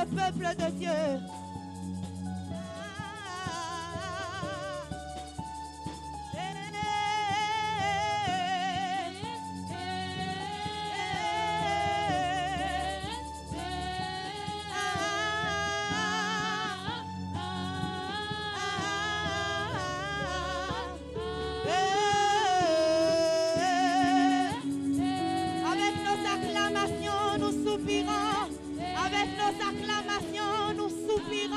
peuple de Dieu. Avec nos acclamations, nous soupirons.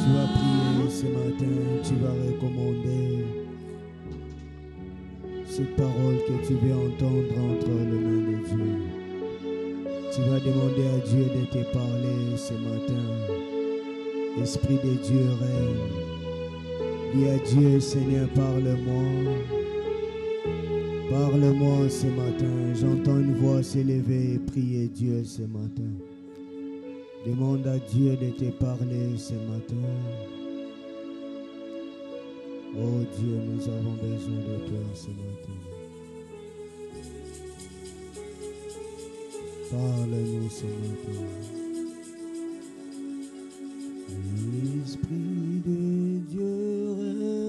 Tu vas prier ce matin, tu vas recommander cette parole que tu veux entendre entre les mains de Dieu. Tu vas demander à Dieu de te parler ce matin. Esprit de Dieu règne. Dis à Dieu, Seigneur, parle-moi. Parle-moi ce matin. J'entends une voix s'élever et prier Dieu ce matin. Demande à Dieu de te parler ce matin. Oh Dieu, nous avons besoin de toi ce matin. Parle-nous ce matin. L'Esprit de Dieu règne.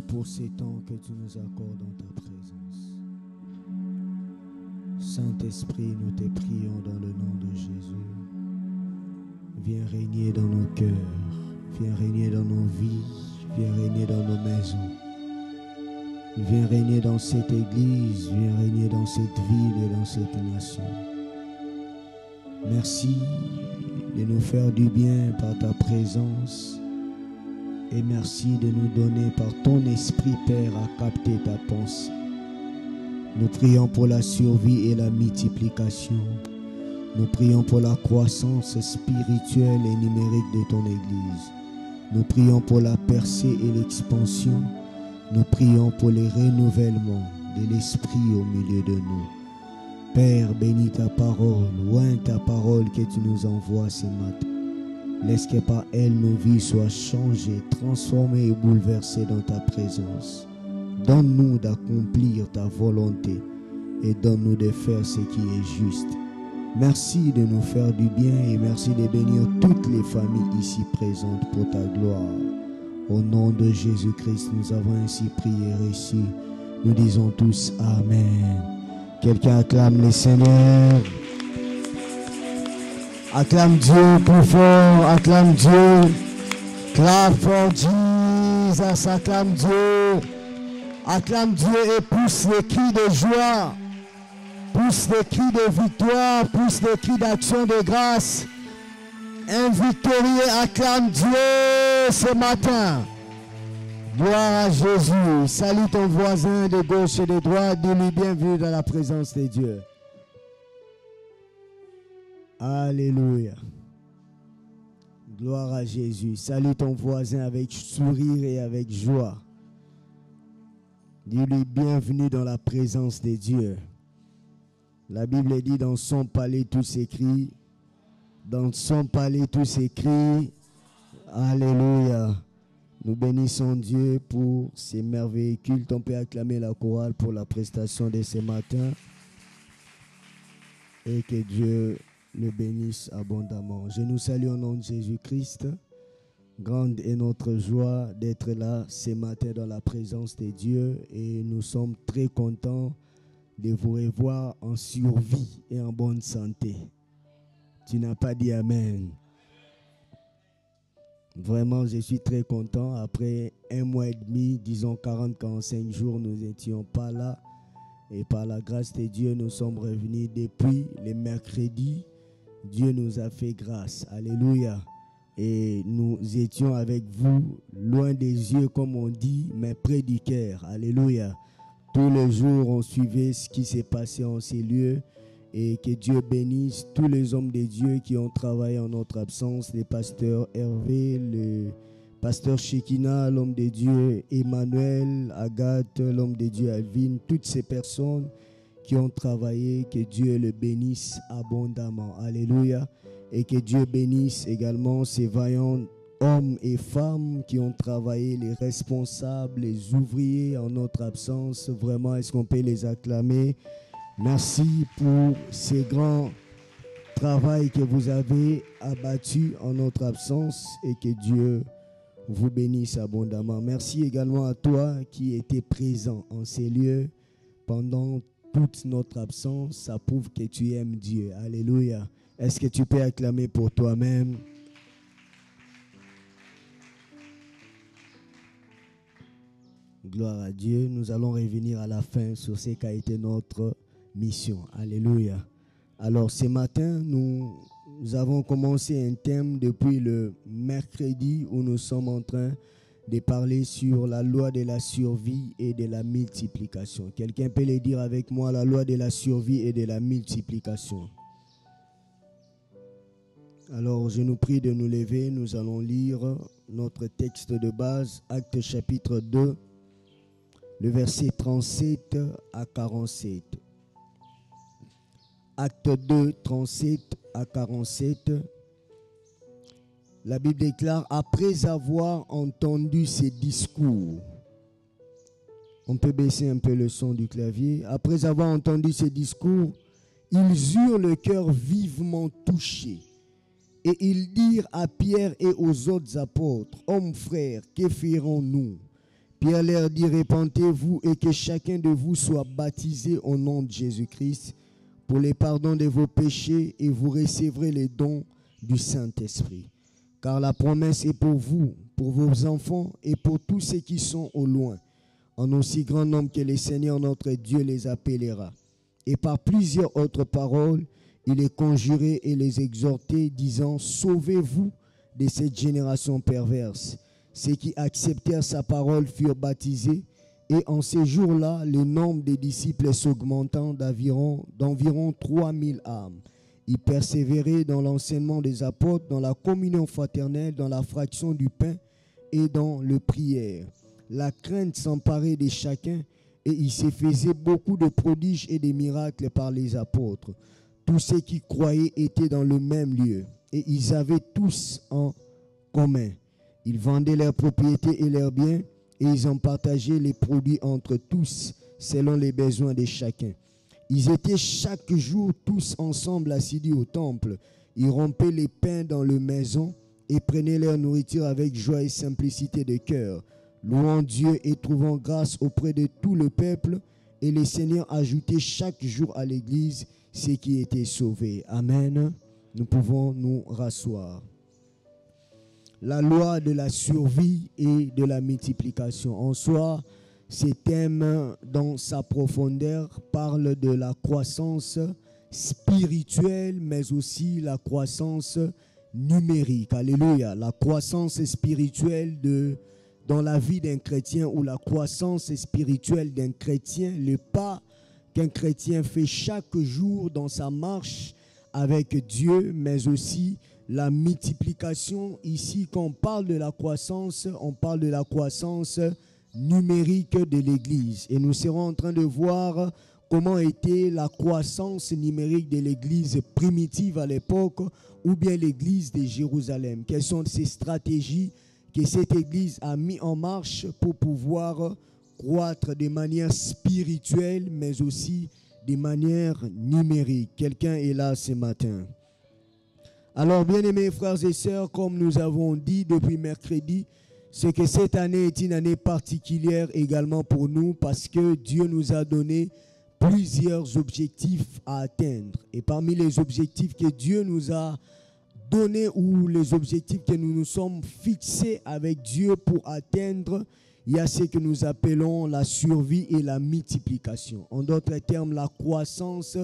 Pour ces temps que tu nous accordes dans ta présence. Saint-Esprit, nous te prions dans le nom de Jésus. Viens régner dans nos cœurs, viens régner dans nos vies, viens régner dans nos maisons. Viens régner dans cette église, viens régner dans cette ville et dans cette nation. Merci de nous faire du bien par ta présence. Et merci de nous donner par ton esprit, Père, à capter ta pensée. Nous prions pour la survie et la multiplication. Nous prions pour la croissance spirituelle et numérique de ton Église. Nous prions pour la percée et l'expansion. Nous prions pour le renouvellement de l'esprit au milieu de nous. Père, bénis ta parole, oins ta parole que tu nous envoies ce matin. Laisse que par elle nos vies soient changées, transformées et bouleversées dans ta présence. Donne-nous d'accomplir ta volonté et donne-nous de faire ce qui est juste. Merci de nous faire du bien et merci de bénir toutes les familles ici présentes pour ta gloire. Au nom de Jésus-Christ, nous avons ainsi prié et reçu. Nous disons tous Amen. Quelqu'un acclame le Seigneur. Acclame Dieu plus fort, acclame Dieu. Clap for Jesus, acclame Dieu. Acclame Dieu et pousse les cris de joie. Pousse les cris de victoire, pousse les cris d'action de grâce. Un victorieux acclame Dieu ce matin. Gloire à Jésus. Salue ton voisin de gauche et de droite. Dis-lui bienvenue dans la présence de Dieu. Alléluia. Gloire à Jésus. Salue ton voisin avec sourire et avec joie. Dis-lui bienvenue dans la présence de Dieu. La Bible dit dans son palais tout s'écrit. Dans son palais tout s'écrit. Alléluia. Nous bénissons Dieu pour ces merveilleux cultes. On peut acclamer la chorale pour la prestation de ce matin. Et que Dieu le bénisse abondamment. Je nous salue au nom de Jésus-Christ. Grande est notre joie d'être là ce matin dans la présence de Dieu. Et nous sommes très contents de vous revoir en survie et en bonne santé. Tu n'as pas dit Amen. Vraiment, je suis très content. Après 1 mois et demi, disons 40-45 jours, nous n'étions pas là. Et par la grâce de Dieu, nous sommes revenus depuis le mercredi. Dieu nous a fait grâce. Alléluia. Et nous étions avec vous, loin des yeux, comme on dit, mais près du cœur. Alléluia. Tous les jours, on suivait ce qui s'est passé en ces lieux. Et que Dieu bénisse tous les hommes de Dieu qui ont travaillé en notre absence, les pasteurs Hervé, le pasteur Shekina, l'homme de Dieu Emmanuel, Agathe, l'homme de Dieu Alvin, toutes ces personnes qui ont travaillé, que Dieu le bénisse abondamment. Alléluia. Et que Dieu bénisse également ces vaillants hommes et femmes qui ont travaillé, les responsables, les ouvriers en notre absence. Vraiment, est-ce qu'on peut les acclamer? Merci pour ce grand travail que vous avez abattu en notre absence et que Dieu vous bénisse abondamment. Merci également à toi qui étais présent en ces lieux pendant toute notre absence. Ça prouve que tu aimes Dieu. Alléluia. Est-ce que tu peux acclamer pour toi-même? Gloire à Dieu. Nous allons revenir à la fin sur ce qu'a été notre mission. Alléluia. Alors ce matin, nous avons commencé un thème depuis le mercredi où nous sommes en train de parler sur la loi de la survie et de la multiplication. Quelqu'un peut le dire avec moi, la loi de la survie et de la multiplication. Alors je nous prie de nous lever, nous allons lire notre texte de base, Actes chapitre 2, le verset 37 à 47. Acte 2, 37 à 47. La Bible déclare, après avoir entendu ces discours, on peut baisser un peu le son du clavier, après avoir entendu ces discours, ils eurent le cœur vivement touché. Et ils dirent à Pierre et aux autres apôtres, hommes frères, que ferons-nous? Pierre leur dit, repentez-vous et que chacun de vous soit baptisé au nom de Jésus-Christ pour le pardon de vos péchés et vous recevrez les dons du Saint-Esprit. Car la promesse est pour vous, pour vos enfants et pour tous ceux qui sont au loin, en aussi grand nombre que le Seigneur notre Dieu les appellera. Et par plusieurs autres paroles, il les conjurait et les exhortait, disant, sauvez-vous de cette génération perverse. Ceux qui acceptèrent sa parole furent baptisés, et en ces jours-là, le nombre des disciples s'augmentant d'environ 3000 âmes. Ils persévéraient dans l'enseignement des apôtres, dans la communion fraternelle, dans la fraction du pain et dans le prière. La crainte s'emparait de chacun, et il se faisait beaucoup de prodiges et de miracles par les apôtres. Tous ceux qui croyaient étaient dans le même lieu, et ils avaient tous en commun. Ils vendaient leurs propriétés et leurs biens, et ils en partageaient les produits entre tous, selon les besoins de chacun. Ils étaient chaque jour tous ensemble assidus au temple. Ils rompaient les pains dans les maisons et prenaient leur nourriture avec joie et simplicité de cœur, louant Dieu et trouvant grâce auprès de tout le peuple. Et le Seigneur ajoutait chaque jour à l'église ceux qui étaient sauvés. Amen. Nous pouvons nous rasseoir. La loi de la survie et de la multiplication. En soi, ces thèmes, dans sa profondeur, parlent de la croissance spirituelle, mais aussi la croissance numérique. Alléluia. La croissance spirituelle dans la vie d'un chrétien, ou la croissance spirituelle d'un chrétien, le pas qu'un chrétien fait chaque jour dans sa marche avec Dieu, mais aussi la multiplication. Ici, quand on parle de la croissance, on parle de la croissance numérique de l'Église. Et nous serons en train de voir comment était la croissance numérique de l'Église primitive à l'époque, ou bien l'Église de Jérusalem. Quelles sont ces stratégies que cette Église a mis en marche pour pouvoir croître de manière spirituelle, mais aussi de manière numérique. Quelqu'un est là ce matin. Alors, bien-aimés frères et sœurs, comme nous avons dit depuis mercredi, c'est que cette année est une année particulière également pour nous, parce que Dieu nous a donné plusieurs objectifs à atteindre. Et parmi les objectifs que Dieu nous a donnés, ou les objectifs que nous nous sommes fixés avec Dieu pour atteindre, il y a ce que nous appelons la survie et la multiplication. En d'autres termes, la croissance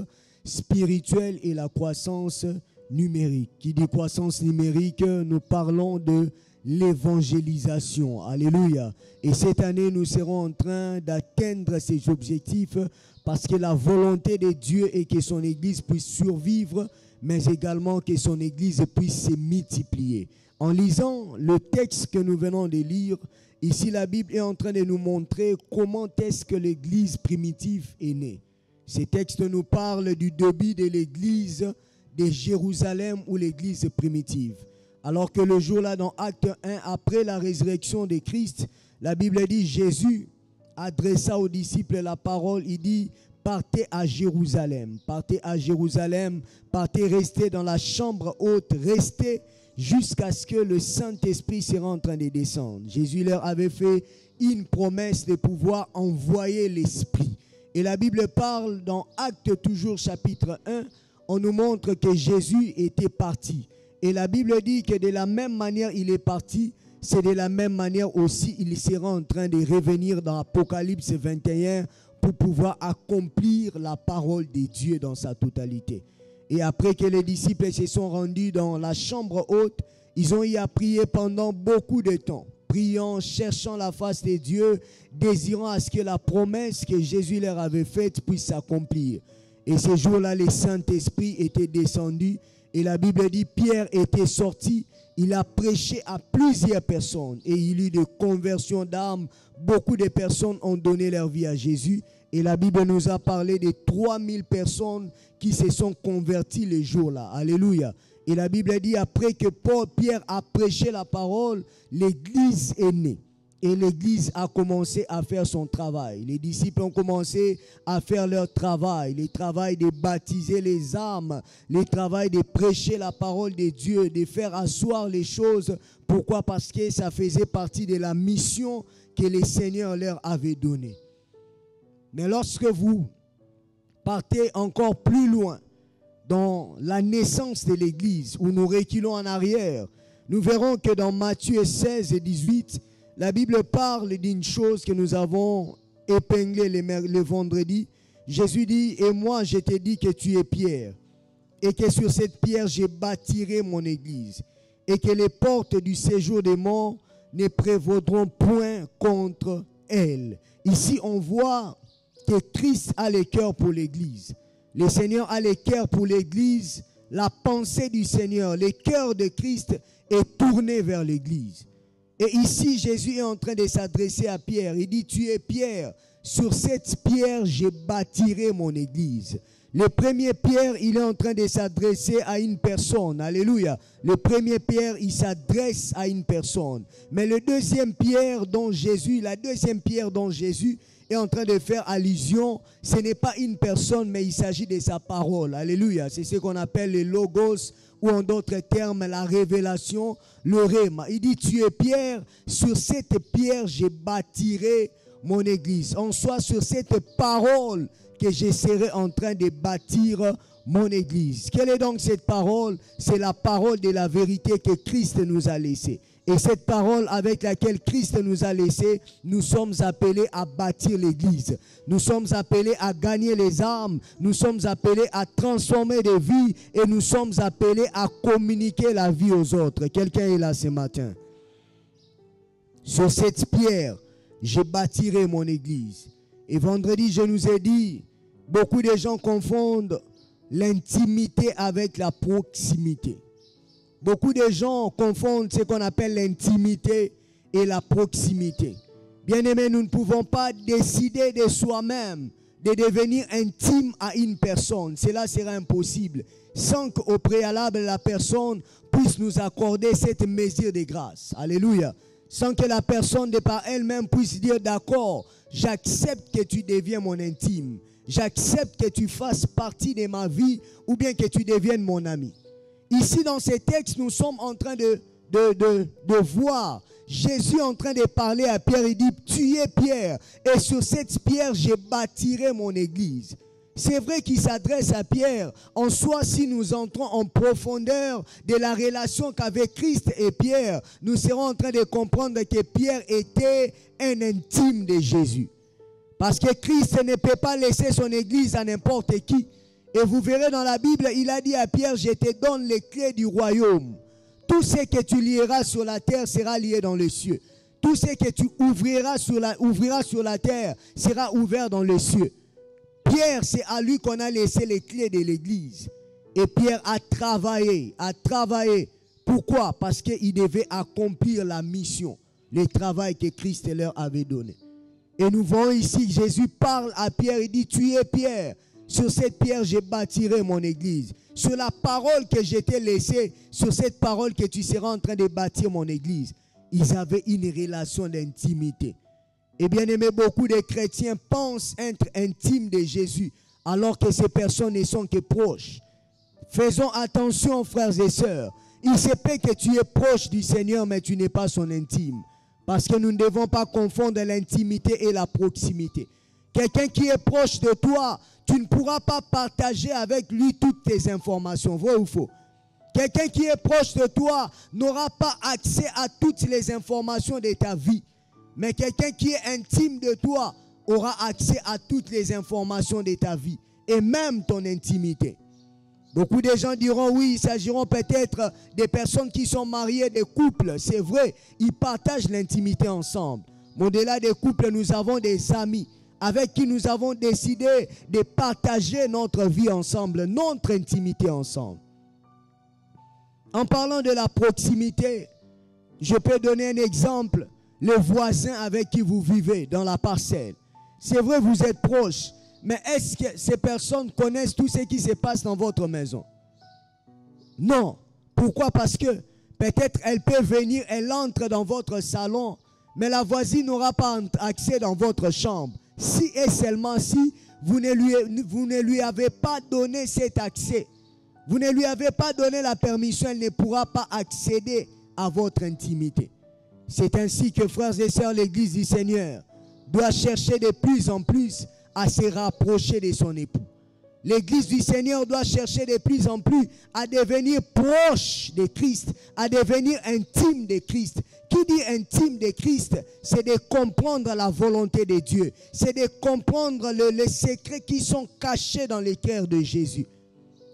spirituelle et la croissance numérique. Qui dit croissance numérique, nous parlons de l'évangélisation. Alléluia. Et cette année, nous serons en train d'atteindre ces objectifs, parce que la volonté de Dieu est que son Église puisse survivre, mais également que son Église puisse se multiplier. En lisant le texte que nous venons de lire, ici la Bible est en train de nous montrer comment est-ce que l'Église primitive est née. Ce texte nous parle du début de l'Église de Jérusalem, ou l'Église primitive. Alors que le jour-là, dans Acte 1, après la résurrection de Christ, la Bible dit, Jésus adressa aux disciples la parole, il dit, partez à Jérusalem, partez à Jérusalem, partez, restez dans la chambre haute, restez jusqu'à ce que le Saint-Esprit sera en train de descendre. Jésus leur avait fait une promesse de pouvoir envoyer l'Esprit. Et la Bible parle dans Acte toujours chapitre 1, on nous montre que Jésus était parti. Et la Bible dit que de la même manière il est parti, c'est de la même manière aussi il sera en train de revenir dans Apocalypse 21 pour pouvoir accomplir la parole de Dieu dans sa totalité. Et après que les disciples se sont rendus dans la chambre haute, ils ont eu à prier pendant beaucoup de temps. Priant, cherchant la face de Dieu, désirant à ce que la promesse que Jésus leur avait faite puisse s'accomplir. Et ce jour-là, le Saint-Esprit était descendu. Et la Bible dit, Pierre était sorti. Il a prêché à plusieurs personnes. Et il y a eu de conversions d'âmes. Beaucoup de personnes ont donné leur vie à Jésus. Et la Bible nous a parlé de 3000 personnes qui se sont converties le jour-là. Alléluia. Et la Bible dit, après que Pierre a prêché la parole, l'Église est née. Et l'Église a commencé à faire son travail. Les disciples ont commencé à faire leur travail. Le travail de baptiser les âmes. Le travail de prêcher la parole de Dieu. De faire asseoir les choses. Pourquoi? Parce que ça faisait partie de la mission que le Seigneur leur avait donnée. Mais lorsque vous partez encore plus loin dans la naissance de l'Église, où nous reculons en arrière, nous verrons que dans Matthieu 16 et 18, la Bible parle d'une chose que nous avons épinglée le vendredi. Jésus dit, et moi je te dis que tu es Pierre, et que sur cette pierre je bâtirai mon Église, et que les portes du séjour des morts ne prévaudront point contre elle. Ici on voit que Christ a le cœur pour l'Église. Le Seigneur a le cœur pour l'Église. La pensée du Seigneur, le cœur de Christ est tourné vers l'Église. Et ici, Jésus est en train de s'adresser à Pierre. Il dit, tu es Pierre. Sur cette pierre, je bâtirai mon Église. Le premier Pierre, il est en train de s'adresser à une personne. Alléluia. Le premier Pierre, il s'adresse à une personne. Mais le deuxième Pierre dont Jésus, la deuxième Pierre dont Jésus est en train de faire allusion, ce n'est pas une personne, mais il s'agit de sa parole. Alléluia. C'est ce qu'on appelle le logos, ou en d'autres termes, la révélation, le rhéma. Il dit, tu es Pierre, sur cette pierre, je bâtirai mon Église. En soit, sur cette parole que je serai en train de bâtir mon Église. Quelle est donc cette parole? C'est la parole de la vérité que Christ nous a laissée. Et cette parole avec laquelle Christ nous a laissé, nous sommes appelés à bâtir l'Église. Nous sommes appelés à gagner les âmes. Nous sommes appelés à transformer des vies. Et nous sommes appelés à communiquer la vie aux autres. Quelqu'un est là ce matin. Sur cette pierre, je bâtirai mon Église. Et vendredi, je nous ai dit, beaucoup de gens confondent l'intimité avec la proximité. Beaucoup de gens confondent ce qu'on appelle l'intimité et la proximité. Bien-aimés, nous ne pouvons pas décider de soi-même de devenir intime à une personne. Cela sera impossible sans qu'au préalable la personne puisse nous accorder cette mesure de grâce. Alléluia. Sans que la personne de par elle-même puisse dire d'accord, j'accepte que tu deviens mon intime. J'accepte que tu fasses partie de ma vie ou bien que tu deviennes mon ami. Ici, dans ces textes, nous sommes en train de voir Jésus en train de parler à Pierre. Il dit, tu es Pierre et sur cette pierre, je bâtirai mon église. C'est vrai qu'il s'adresse à Pierre. En soi, si nous entrons en profondeur de la relation qu'avait Christ et Pierre, nous serons en train de comprendre que Pierre était un intime de Jésus. Parce que Christ ne peut pas laisser son église à n'importe qui. Et vous verrez dans la Bible, il a dit à Pierre, je te donne les clés du royaume. Tout ce que tu lieras sur la terre sera lié dans les cieux. Tout ce que tu ouvriras sur la terre sera ouvert dans les cieux. Pierre, c'est à lui qu'on a laissé les clés de l'église. Et Pierre a travaillé. Pourquoi? Parce qu'il devait accomplir la mission, le travail que Christ leur avait donné. Et nous voyons ici que Jésus parle à Pierre, il dit, tu es Pierre. Sur cette pierre, je bâtirai mon église. Sur la parole que je t'ai laissée, sur cette parole que tu seras en train de bâtir mon église. Ils avaient une relation d'intimité. Et bien aimé, beaucoup de chrétiens pensent être intimes de Jésus, alors que ces personnes ne sont que proches. Faisons attention, frères et sœurs. Il se peut que tu es proche du Seigneur, mais tu n'es pas son intime. Parce que nous ne devons pas confondre l'intimité et la proximité. Quelqu'un qui est proche de toi, tu ne pourras pas partager avec lui toutes tes informations, vrai ou faux? Quelqu'un qui est proche de toi n'aura pas accès à toutes les informations de ta vie. Mais quelqu'un qui est intime de toi aura accès à toutes les informations de ta vie et même ton intimité. Beaucoup de gens diront oui, il s'agiront peut-être des personnes qui sont mariées, des couples. C'est vrai, ils partagent l'intimité ensemble. Mais au-delà des couples, nous avons des amis avec qui nous avons décidé de partager notre vie ensemble, notre intimité ensemble. En parlant de la proximité, je peux donner un exemple. Le voisin avec qui vous vivez dans la parcelle. C'est vrai, vous êtes proches, mais est-ce que ces personnes connaissent tout ce qui se passe dans votre maison? Non. Pourquoi? Parce que peut-être elle peut venir, elle entre dans votre salon, mais la voisine n'aura pas accès dans votre chambre. Si et seulement si vous ne lui avez pas donné cet accès, vous ne lui avez pas donné la permission, elle ne pourra pas accéder à votre intimité. C'est ainsi que, frères et sœurs, l'Église du Seigneur doit chercher de plus en plus à se rapprocher de son époux. L'Église du Seigneur doit chercher de plus en plus à devenir proche de Christ, à devenir intime de Christ. Qui dit intime de Christ, c'est de comprendre la volonté de Dieu. C'est de comprendre les secrets qui sont cachés dans le cœur de Jésus.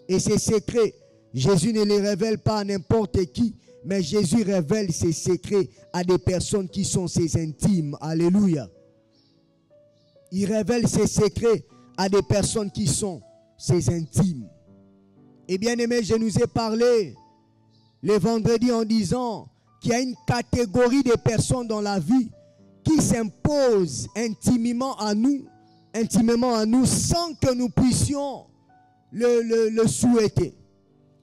Et ces secrets, Jésus ne les révèle pas à n'importe qui, mais Jésus révèle ses secrets à des personnes qui sont ses intimes. Alléluia. Il révèle ses secrets à des personnes qui sont ses intimes. Et bien aimé, je nous ai parlé le vendredi en disant qu'il y a une catégorie de personnes dans la vie qui s'imposent intimement à nous sans que nous puissions le souhaiter.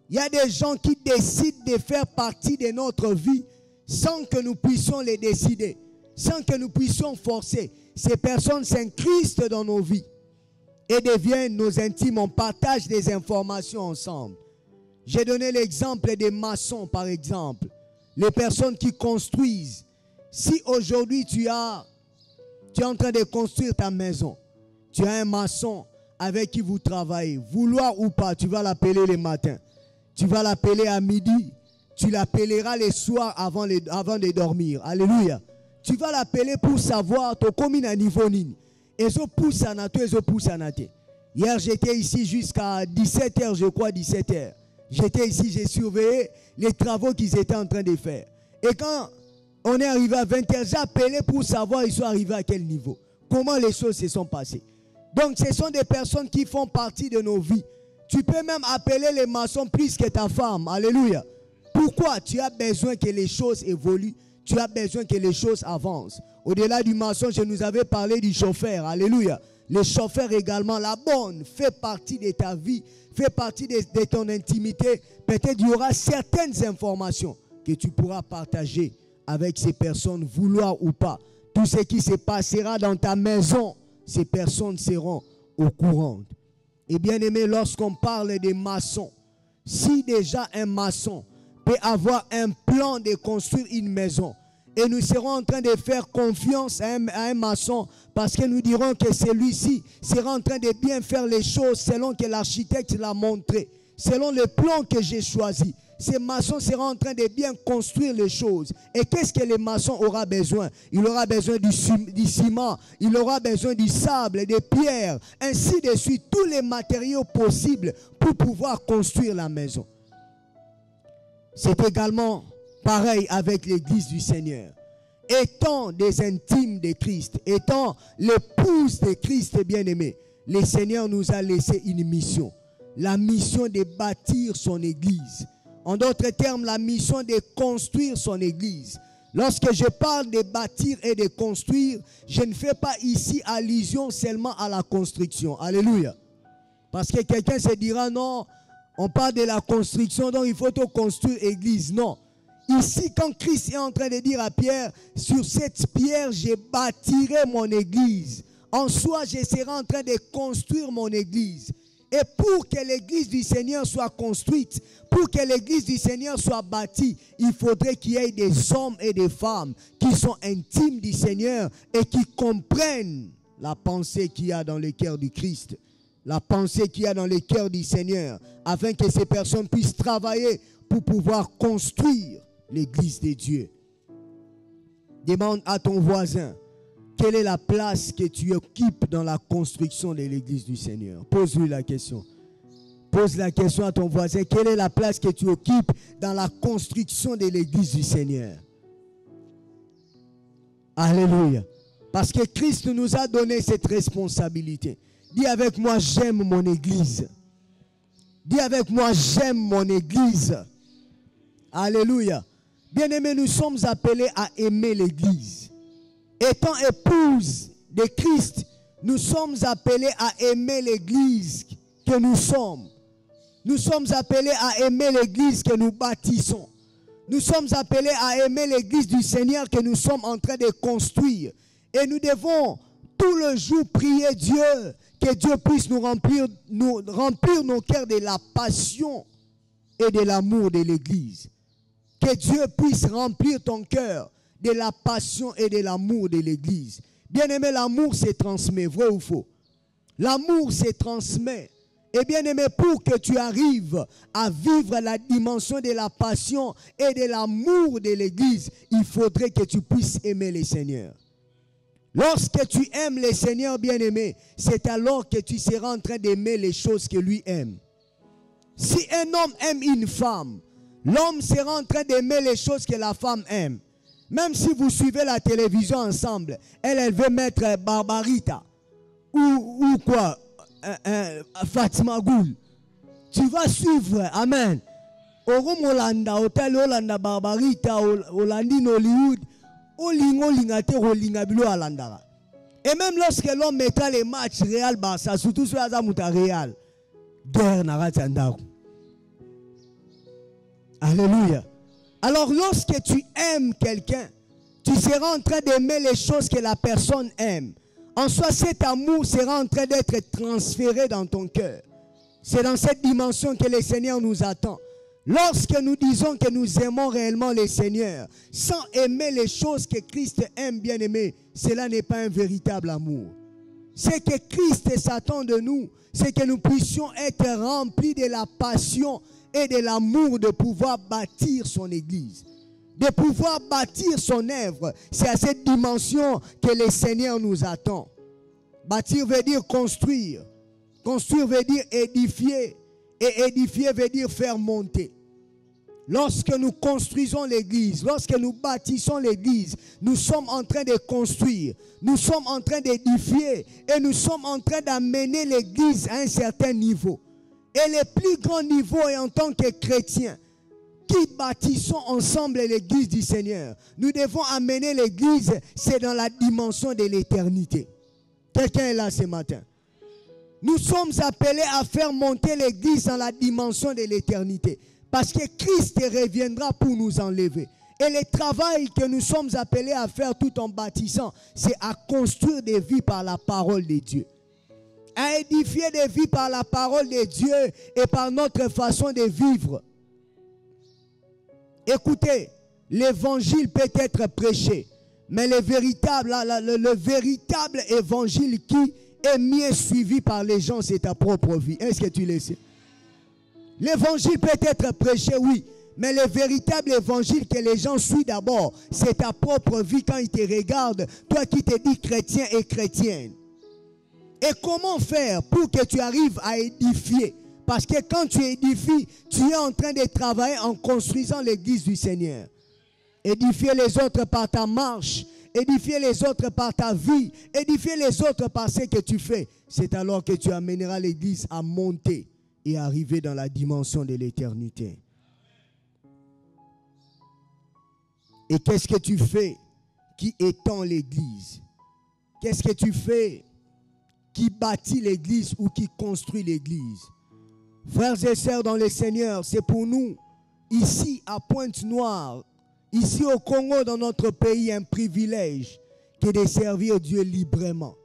Il y a des gens qui décident de faire partie de notre vie sans que nous puissions les décider, sans que nous puissions forcer. Ces personnes s'incrustent dans nos vies et deviennent nos intimes. On partage des informations ensemble. J'ai donné l'exemple des maçons, par exemple. Les personnes qui construisent. Si aujourd'hui tu es en train de construire ta maison, tu as un maçon avec qui vous travaillez, vouloir ou pas, tu vas l'appeler le matin. Tu vas l'appeler à midi. Tu l'appelleras les soirs avant de dormir. Alléluia. Tu vas l'appeler pour savoir ton commune à niveau nini. Et je pousse à nato, et je pousse à nato. Hier, j'étais ici jusqu'à 17h, je crois, 17h. J'étais ici, j'ai surveillé les travaux qu'ils étaient en train de faire. Et quand on est arrivé à 20h, j'ai appelé pour savoir ils sont arrivés à quel niveau. Comment les choses se sont passées. Donc, ce sont des personnes qui font partie de nos vies. Tu peux même appeler les maçons plus que ta femme. Alléluia. Pourquoi? Tu as besoin que les choses évoluent. Tu as besoin que les choses avancent. Au-delà du maçon, je nous avais parlé du chauffeur. Alléluia. Le chauffeur également, la bonne, fait partie de ta vie, fait partie de ton intimité. Peut-être il y aura certaines informations que tu pourras partager avec ces personnes, vouloir ou pas. Tout ce qui se passera dans ta maison, ces personnes seront au courant. Et bien aimé, lorsqu'on parle des maçons, si déjà un maçon peut avoir un plan de construire une maison, et nous serons en train de faire confiance à un maçon parce que nous dirons que celui-ci sera en train de bien faire les choses selon que l'architecte l'a montré, selon le plan que j'ai choisi. Ces maçons seront en train de bien construire les choses. Et qu'est-ce que les maçons aura besoin? Il aura besoin du ciment, il aura besoin du sable, des pierres, ainsi de suite, tous les matériaux possibles pour pouvoir construire la maison. C'est également pareil avec l'église du Seigneur. Étant des intimes de Christ, étant l'épouse de Christ bien-aimé, le Seigneur nous a laissé une mission. La mission de bâtir son église. En d'autres termes, la mission de construire son église. Lorsque je parle de bâtir et de construire, je ne fais pas ici allusion seulement à la construction. Alléluia. Parce que quelqu'un se dira, non, on parle de la construction, donc il faut tout construire l'église. Non. Ici, quand Christ est en train de dire à Pierre, sur cette pierre, je bâtirai mon église. En soi, je serai en train de construire mon église. Et pour que l'église du Seigneur soit construite, pour que l'église du Seigneur soit bâtie, il faudrait qu'il y ait des hommes et des femmes qui sont intimes du Seigneur et qui comprennent la pensée qu'il y a dans le cœur du Christ, la pensée qu'il y a dans le cœur du Seigneur, afin que ces personnes puissent travailler pour pouvoir construire l'église de Dieu. Demande à ton voisin, quelle est la place que tu occupes dans la construction de l'église du Seigneur? Pose-lui la question. Pose la question à ton voisin. Quelle est la place que tu occupes dans la construction de l'église du Seigneur? Alléluia. Parce que Christ nous a donné cette responsabilité. Dis avec moi, j'aime mon église. Dis avec moi, j'aime mon église. Alléluia. Bien-aimés, nous sommes appelés à aimer l'église. Étant épouse de Christ, nous sommes appelés à aimer l'église que nous sommes. Nous sommes appelés à aimer l'église que nous bâtissons. Nous sommes appelés à aimer l'église du Seigneur que nous sommes en train de construire. Et nous devons tout le jour prier Dieu, que Dieu puisse nous remplir nos cœurs de la passion et de l'amour de l'église. Que Dieu puisse remplir ton cœur de la passion et de l'amour de l'église. Bien-aimé, l'amour se transmet, vrai ou faux? L'amour se transmet. Et bien-aimé, pour que tu arrives à vivre la dimension de la passion et de l'amour de l'église, il faudrait que tu puisses aimer le Seigneur. Lorsque tu aimes le Seigneur, bien-aimé, c'est alors que tu seras en train d'aimer les choses que lui aime. Si un homme aime une femme, l'homme sera en train d'aimer les choses que la femme aime. Même si vous suivez la télévision ensemble, elle veut mettre Barbarita ou quoi, Fatima Goul. Tu vas suivre, amen. Au Holanda, hôtel Holanda Barbarita, Hollandine Hollywood, et même lorsque l'homme mettra les matchs Real Barça, surtout sur la Real, guerre n'a pas. Alléluia. Alors lorsque tu aimes quelqu'un, tu seras en train d'aimer les choses que la personne aime. En soi, cet amour sera en train d'être transféré dans ton cœur. C'est dans cette dimension que le Seigneur nous attend. Lorsque nous disons que nous aimons réellement le Seigneur, sans aimer les choses que Christ aime, bien aimé, cela n'est pas un véritable amour. Ce que Christ s'attend de nous, c'est que nous puissions être remplis de la passion et de l'amour de pouvoir bâtir son Église, de pouvoir bâtir son œuvre. C'est à cette dimension que le Seigneur nous attend. Bâtir veut dire construire. Construire veut dire édifier. Et édifier veut dire faire monter. Lorsque nous construisons l'église, lorsque nous bâtissons l'église, nous sommes en train de construire, nous sommes en train d'édifier et nous sommes en train d'amener l'église à un certain niveau. Et le plus grand niveau est en tant que chrétiens qui bâtissons ensemble l'église du Seigneur. Nous devons amener l'église, c'est dans la dimension de l'éternité. Quelqu'un est là ce matin. Nous sommes appelés à faire monter l'église dans la dimension de l'éternité. Parce que Christ reviendra pour nous enlever. Et le travail que nous sommes appelés à faire tout en bâtissant, c'est à construire des vies par la parole de Dieu. À édifier des vies par la parole de Dieu et par notre façon de vivre. Écoutez, l'évangile peut être prêché, mais le véritable évangile qui est mieux suivi par les gens, c'est ta propre vie. Est-ce que tu le sais? L'évangile peut être prêché, oui, mais le véritable évangile que les gens suivent d'abord, c'est ta propre vie quand ils te regardent, toi qui te dis chrétien et chrétienne. Et comment faire pour que tu arrives à édifier? Parce que quand tu édifies, tu es en train de travailler en construisant l'église du Seigneur. Édifier les autres par ta marche, édifier les autres par ta vie, édifier les autres par ce que tu fais. C'est alors que tu amèneras l'église à monter et arriver dans la dimension de l'éternité. Et qu'est-ce que tu fais qui étend l'église? Qu'est-ce que tu fais qui bâtit l'église ou qui construit l'église? Frères et sœurs dans le Seigneur, c'est pour nous, ici à Pointe-Noire, ici au Congo, dans notre pays, un privilège que de servir Dieu librement.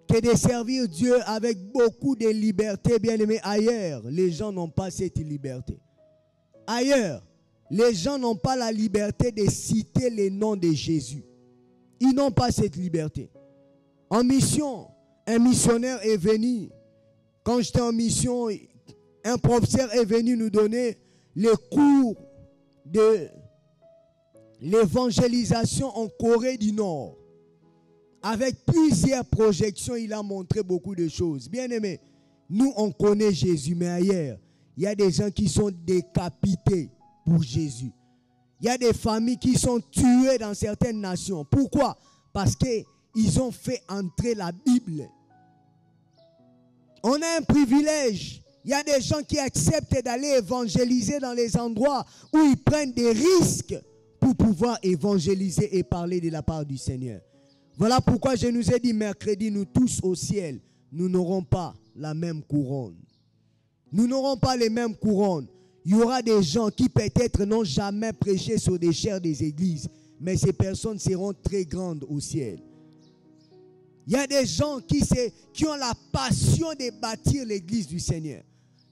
Que de servir Dieu avec beaucoup de liberté, bien aimé. Ailleurs, les gens n'ont pas cette liberté. Ailleurs, les gens n'ont pas la liberté de citer les noms de Jésus. Ils n'ont pas cette liberté. En mission, un missionnaire est venu. Quand j'étais en mission, un professeur est venu nous donner les cours de l'évangélisation en Corée du Nord. Avec plusieurs projections, il a montré beaucoup de choses. Bien aimé, nous on connaît Jésus, mais ailleurs, il y a des gens qui sont décapités pour Jésus. Il y a des familles qui sont tuées dans certaines nations. Pourquoi? Parce qu'ils ont fait entrer la Bible. On a un privilège. Il y a des gens qui acceptent d'aller évangéliser dans les endroits où ils prennent des risques pour pouvoir évangéliser et parler de la part du Seigneur. Voilà pourquoi je nous ai dit mercredi, nous tous au ciel, nous n'aurons pas la même couronne. Nous n'aurons pas les mêmes couronnes. Il y aura des gens qui peut-être n'ont jamais prêché sur des chaires des églises, mais ces personnes seront très grandes au ciel. Il y a des gens qui ont la passion de bâtir l'église du Seigneur.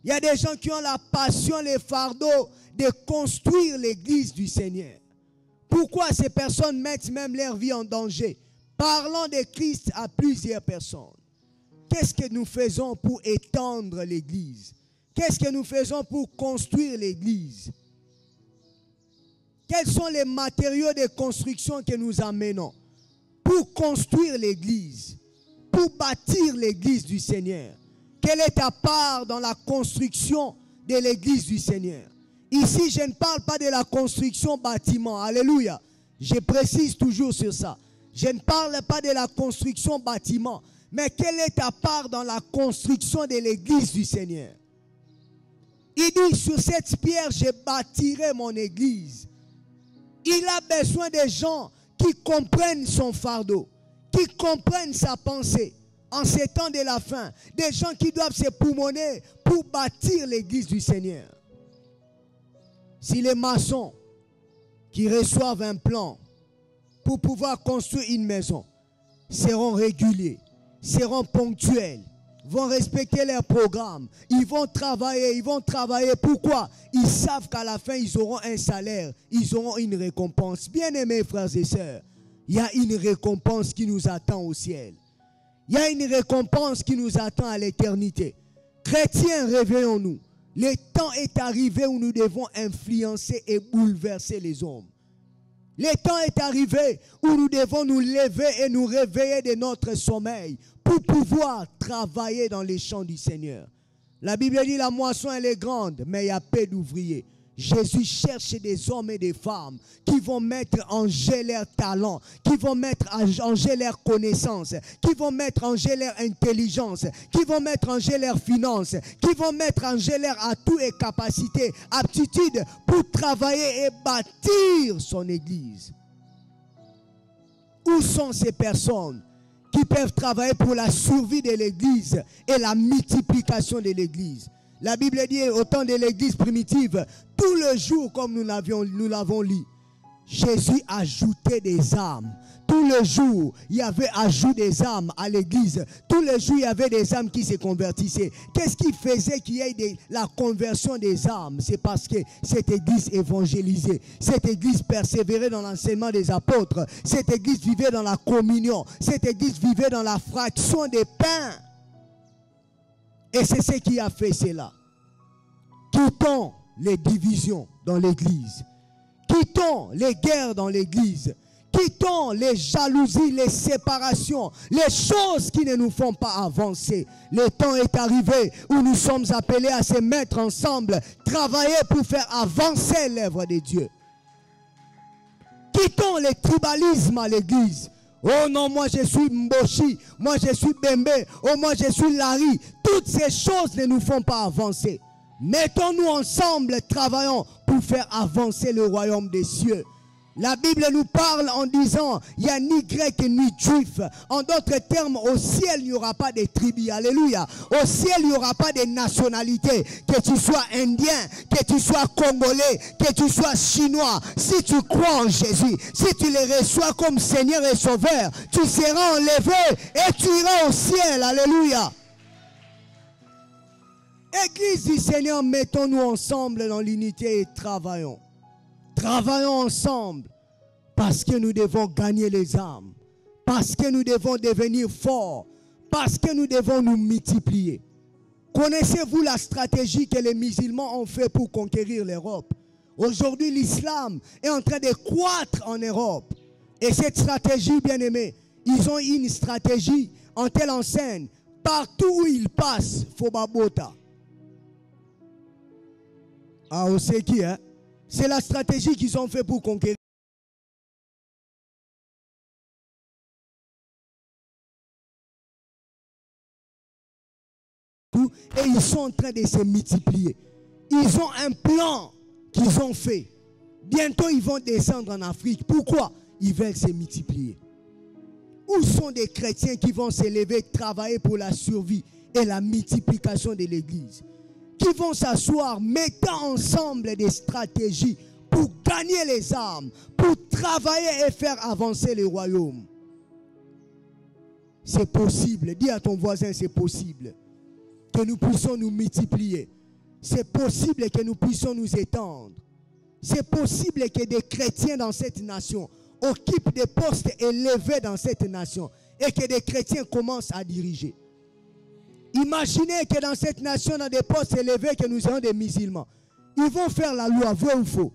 Il y a des gens qui ont la passion, les fardeaux de construire l'église du Seigneur. Pourquoi ces personnes mettent même leur vie en danger? Parlant de Christ à plusieurs personnes. Qu'est-ce que nous faisons pour étendre l'église? Qu'est-ce que nous faisons pour construire l'église? Quels sont les matériaux de construction que nous amenons pour construire l'église, pour bâtir l'église du Seigneur? Quelle est ta part dans la construction de l'église du Seigneur? Ici, je ne parle pas de la construction bâtiment. Alléluia. Je précise toujours sur ça. Je ne parle pas de la construction bâtiment. Mais quelle est ta part dans la construction de l'église du Seigneur? Il dit, sur cette pierre, je bâtirai mon église. Il a besoin de gens qui comprennent son fardeau, qui comprennent sa pensée. En ces temps de la fin, des gens qui doivent se poumonner pour bâtir l'église du Seigneur. Si les maçons qui reçoivent un plan pour pouvoir construire une maison seront réguliers, seront ponctuels, vont respecter leur programme, ils vont travailler. Pourquoi? Ils savent qu'à la fin, ils auront un salaire, ils auront une récompense. Bien-aimés frères et sœurs, il y a une récompense qui nous attend au ciel. Il y a une récompense qui nous attend à l'éternité. Chrétiens, réveillons-nous. Le temps est arrivé où nous devons influencer et bouleverser les hommes. Le temps est arrivé où nous devons nous lever et nous réveiller de notre sommeil pour pouvoir travailler dans les champs du Seigneur. La Bible dit la moisson elle est grande, mais il y a peu d'ouvriers. Jésus cherche des hommes et des femmes qui vont mettre en jeu leur talent, qui vont mettre en jeu leur connaissance, qui vont mettre en jeu leur intelligence, qui vont mettre en jeu leurs finances, qui vont mettre en jeu leurs atouts et capacités, aptitudes pour travailler et bâtir son église. Où sont ces personnes qui peuvent travailler pour la survie de l'église et la multiplication de l'église? La Bible dit au temps de l'église primitive, tout le jour comme nous l'avons lu, Jésus ajoutait des âmes. Tout le jour, il y avait ajout des âmes à l'église. Tout le jour, il y avait des âmes qui se convertissaient. Qu'est-ce qui faisait qu'il y ait la conversion des âmes? C'est parce que cette église évangélisait. Cette église persévérait dans l'enseignement des apôtres. Cette église vivait dans la communion. Cette église vivait dans la fraction des pains. Et c'est ce qui a fait cela. Quittons les divisions dans l'église. Quittons les guerres dans l'église. Quittons les jalousies, les séparations, les choses qui ne nous font pas avancer. Le temps est arrivé où nous sommes appelés à se mettre ensemble, travailler pour faire avancer l'œuvre de Dieu. Quittons les tribalismes à l'église. Oh non, moi je suis Mboshi, moi je suis Bembe, oh moi je suis Larry. Toutes ces choses ne nous font pas avancer. Mettons-nous ensemble, travaillons pour faire avancer le royaume des cieux. La Bible nous parle en disant, il n'y a ni grec ni juif. En d'autres termes, au ciel, il n'y aura pas de tribus. Alléluia. Au ciel, il n'y aura pas de nationalité. Que tu sois indien, que tu sois congolais, que tu sois chinois. Si tu crois en Jésus, si tu le reçois comme Seigneur et Sauveur, tu seras enlevé et tu iras au ciel. Alléluia. Église du Seigneur, mettons-nous ensemble dans l'unité et travaillons. Travaillons ensemble parce que nous devons gagner les âmes, parce que nous devons devenir forts, parce que nous devons nous multiplier. Connaissez-vous la stratégie que les musulmans ont fait pour conquérir l'Europe? Aujourd'hui, l'islam est en train de croître en Europe. Et cette stratégie, bien aimée, ils ont une stratégie en telle enseigne. Partout où ils passent, Fobabota. Ah, on sait qui, hein? C'est la stratégie qu'ils ont fait pour conquérir. Et ils sont en train de se multiplier. Ils ont un plan qu'ils ont fait. Bientôt, ils vont descendre en Afrique. Pourquoi? Ils veulent se multiplier. Où sont des chrétiens qui vont s'élever, travailler pour la survie et la multiplication de l'église? Qui vont s'asseoir, mettant ensemble des stratégies pour gagner les âmes, pour travailler et faire avancer le royaume. C'est possible. Dis à ton voisin, c'est possible. Que nous puissions nous multiplier. C'est possible que nous puissions nous étendre. C'est possible que des chrétiens dans cette nation occupent des postes élevés dans cette nation et que des chrétiens commencent à diriger. Imaginez que dans cette nation, dans des postes élevés, que nous ayons des musulmans. Ils vont faire la loi, vrai ou faux.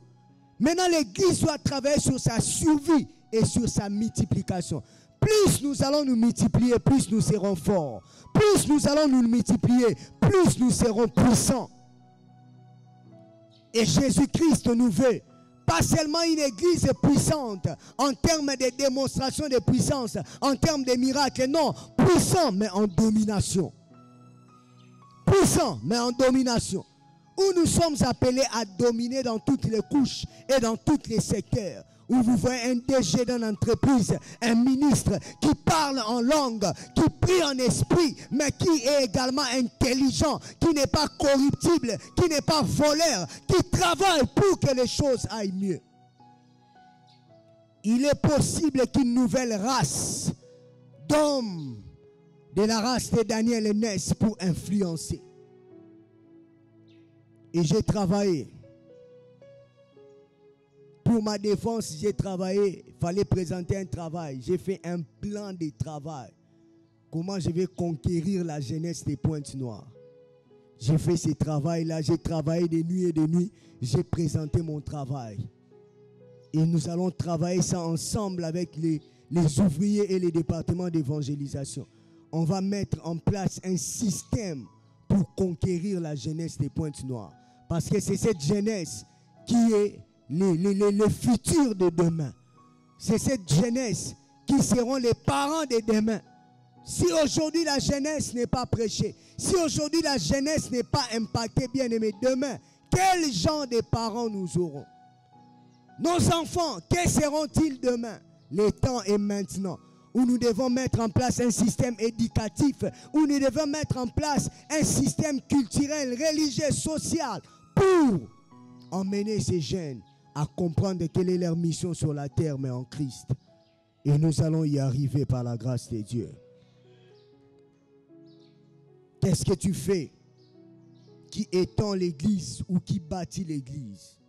Maintenant, l'église doit travailler sur sa survie et sur sa multiplication. Plus nous allons nous multiplier, plus nous serons forts. Plus nous allons nous multiplier, plus nous serons puissants. Et Jésus-Christ nous veut pas seulement une église puissante en termes de démonstration de puissance, en termes de miracles, non, puissant mais en domination. Puissant mais en domination. Où nous sommes appelés à dominer dans toutes les couches et dans tous les secteurs. Où vous voyez un DG d'une entreprise, un ministre qui parle en langue, qui prie en esprit, mais qui est également intelligent, qui n'est pas corruptible, qui n'est pas voleur, qui travaille pour que les choses aillent mieux. Il est possible qu'une nouvelle race d'hommes de la race de Daniel naisse pour influencer. Et j'ai travaillé. Pour ma défense, j'ai travaillé. Il fallait présenter un travail. J'ai fait un plan de travail. Comment je vais conquérir la jeunesse des Pointes-Noires? J'ai fait ce travail-là, j'ai travaillé de nuit et de nuit, j'ai présenté mon travail. Et nous allons travailler ça ensemble avec les ouvriers et les départements d'évangélisation. On va mettre en place un système pour conquérir la jeunesse des Pointes-Noires. Parce que c'est cette jeunesse qui est le futur de demain. C'est cette jeunesse qui seront les parents de demain. Si aujourd'hui la jeunesse n'est pas prêchée, si aujourd'hui la jeunesse n'est pas impactée, bien aimé, demain, quel genre de parents nous aurons? Nos enfants, que seront-ils demain? Le temps est maintenant où nous devons mettre en place un système éducatif, où nous devons mettre en place un système culturel, religieux, social, pour emmener ces jeunes à comprendre quelle est leur mission sur la terre, mais en Christ. Et nous allons y arriver par la grâce de Dieu. Qu'est-ce que tu fais qui étend l'église ou qui bâtit l'église?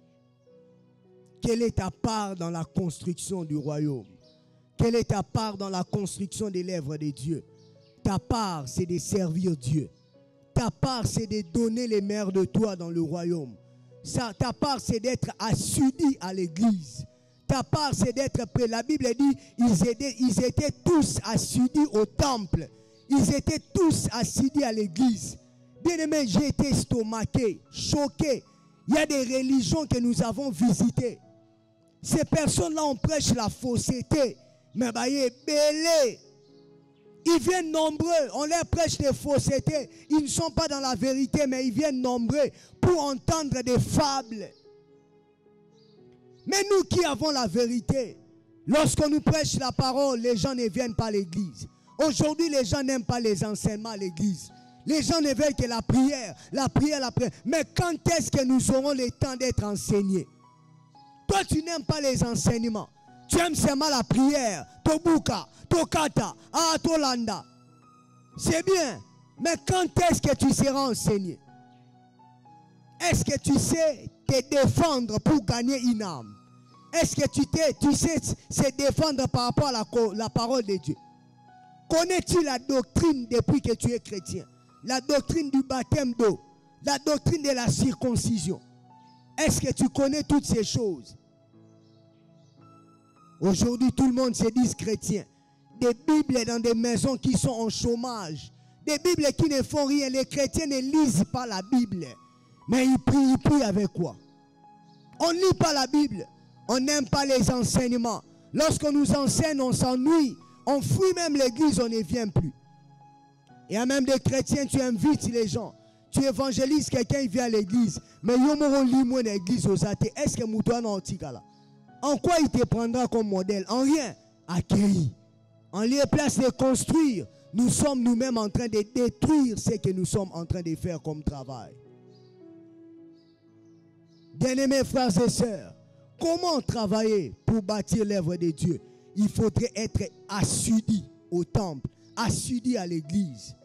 Quelle est ta part dans la construction du royaume? Quelle est ta part dans la construction des lèvres de Dieu? Ta part, c'est de servir Dieu. Ta part, c'est de donner les meilleurs de toi dans le royaume. Ta part, c'est d'être assidu à l'église. Ta part, c'est d'être prêt. La Bible dit, ils étaient tous assidus au temple. Ils étaient tous assidus à l'église. Bien aimé, j'ai été estomaqué, choqué. Il y a des religions que nous avons visitées. Ces personnes-là, on prêche la fausseté. Mais belé. Ils viennent nombreux. On leur prêche des faussetés. Ils ne sont pas dans la vérité, mais ils viennent nombreux pour entendre des fables. Mais nous qui avons la vérité, lorsqu'on nous prêche la parole, les gens ne viennent pas à l'église. Aujourd'hui, les gens n'aiment pas les enseignements à l'église. Les gens ne veulent que la prière, la prière, la prière. Mais quand est-ce que nous aurons le temps d'être enseignés? Toi, tu n'aimes pas les enseignements. Tu aimes seulement la prière. Tobuka, Tokata, Tolanda. C'est bien. Mais quand est-ce que tu seras enseigné? Est-ce que tu sais te défendre pour gagner une âme? Est-ce que tu sais se défendre par rapport à la parole de Dieu? Connais-tu la doctrine depuis que tu es chrétien? La doctrine du baptême d'eau, la doctrine de la circoncision. Est-ce que tu connais toutes ces choses? Aujourd'hui, tout le monde se dit chrétien. Des Bibles dans des maisons qui sont en chômage. Des Bibles qui ne font rien. Les chrétiens ne lisent pas la Bible. Mais ils prient avec quoi? On ne lit pas la Bible. On n'aime pas les enseignements. Lorsqu'on nous enseigne, on s'ennuie. On fuit même l'église, on ne vient plus. Il y a même des chrétiens, tu invites les gens. Tu évangélises quelqu'un, il vient à l'église. Mais il y a l'église aux athées. Est-ce que Moutouan a là? En quoi il te prendra comme modèle? En rien. Accueilli. En lieu de place de construire, nous sommes nous-mêmes en train de détruire ce que nous sommes en train de faire comme travail. Bien-aimés frères et sœurs, comment travailler pour bâtir l'œuvre de Dieu? Il faudrait être assidu au temple, assidu à l'église.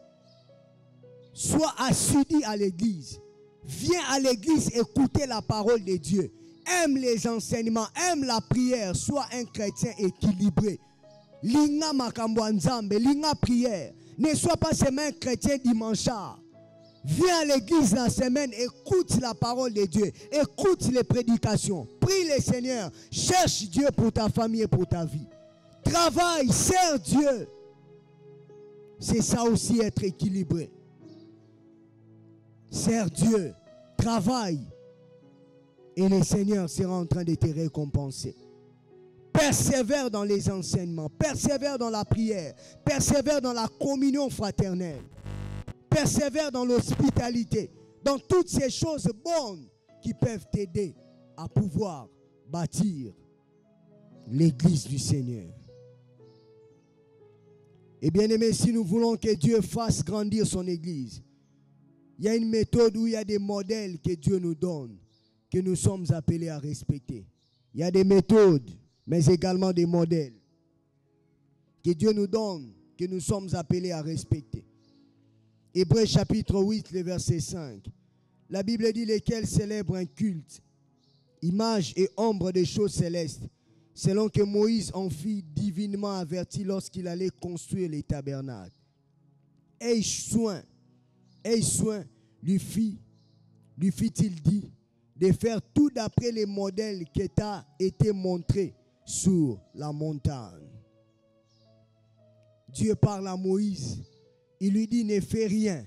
Sois assidu à l'église. Viens à l'église écouter la parole de Dieu. Aime les enseignements, aime la prière. Sois un chrétien équilibré. Linga makambo nzambe, linga prière. Ne sois pas seulement un chrétien dimanchard. Viens à l'église la semaine, écoute la parole de Dieu. Écoute les prédications. Prie le Seigneur. Cherche Dieu pour ta famille et pour ta vie. Travaille, sers Dieu. C'est ça aussi être équilibré. Sers Dieu. Travaille. Et le Seigneur sera en train de te récompenser. Persévère dans les enseignements. Persévère dans la prière. Persévère dans la communion fraternelle. Persévère dans l'hospitalité. Dans toutes ces choses bonnes qui peuvent t'aider à pouvoir bâtir l'église du Seigneur. Et bien aimé, si nous voulons que Dieu fasse grandir son église, il y a une méthode où il y a des modèles que Dieu nous donne, que nous sommes appelés à respecter. Il y a des méthodes, mais également des modèles que Dieu nous donne, que nous sommes appelés à respecter. Hébreux chapitre 8, le verset 5. La Bible dit lesquels célèbrent un culte, image et ombre des choses célestes, selon que Moïse en fit divinement averti lorsqu'il allait construire les tabernacles. aie soin, lui fit-il dit, de faire tout d'après les modèles qui t'a été montrés sur la montagne. Dieu parle à Moïse, il lui dit, ne fais rien,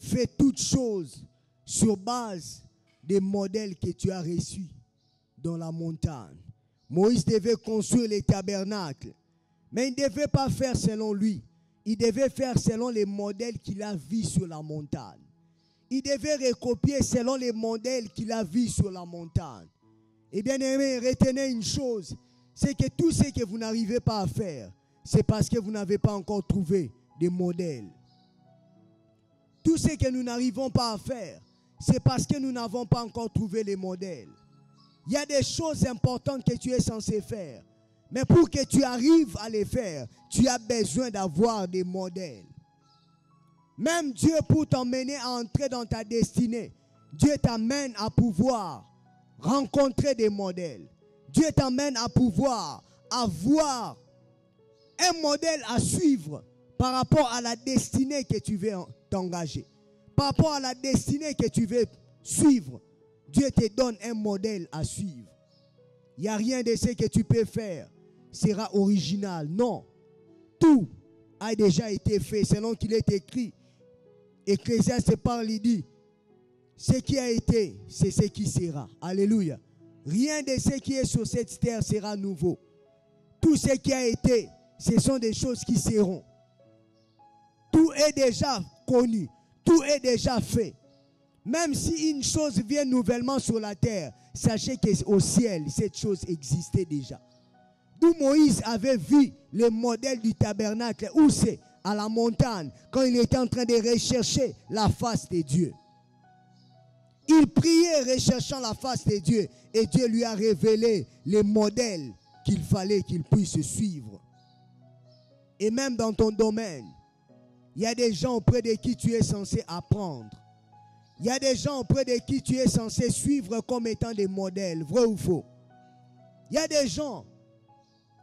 fais toutes choses sur base des modèles que tu as reçus dans la montagne. Moïse devait construire les tabernacles, mais il ne devait pas faire selon lui. Il devait faire selon les modèles qu'il a vus sur la montagne. Il devait recopier selon les modèles qu'il a vus sur la montagne. Et bien aimé, retenez une chose, c'est que tout ce que vous n'arrivez pas à faire, c'est parce que vous n'avez pas encore trouvé des modèles. Tout ce que nous n'arrivons pas à faire, c'est parce que nous n'avons pas encore trouvé les modèles. Il y a des choses importantes que tu es censé faire. Mais pour que tu arrives à les faire, tu as besoin d'avoir des modèles. Même Dieu, pour t'emmener à entrer dans ta destinée, Dieu t'amène à pouvoir rencontrer des modèles. Dieu t'amène à pouvoir avoir un modèle à suivre par rapport à la destinée que tu veux t'engager. Par rapport à la destinée que tu veux suivre, Dieu te donne un modèle à suivre. Il n'y a rien de ce que tu peux faire sera original. Non. Tout a déjà été fait selon qu'il est écrit. Ecclésiaste parle, il dit, ce qui a été, c'est ce qui sera. Alléluia. Rien de ce qui est sur cette terre sera nouveau. Tout ce qui a été, ce sont des choses qui seront. Tout est déjà connu. Tout est déjà fait. Même si une chose vient nouvellement sur la terre, sachez qu'au ciel, cette chose existait déjà. D'où Moïse avait vu le modèle du tabernacle, où c'est? À la montagne, quand il était en train de rechercher la face de Dieu. Il priait recherchant la face de Dieu, et Dieu lui a révélé les modèles qu'il fallait qu'il puisse suivre. Et même dans ton domaine, il y a des gens auprès de qui tu es censé apprendre. Il y a des gens auprès de qui tu es censé suivre comme étant des modèles, vrai ou faux. Il y a des gens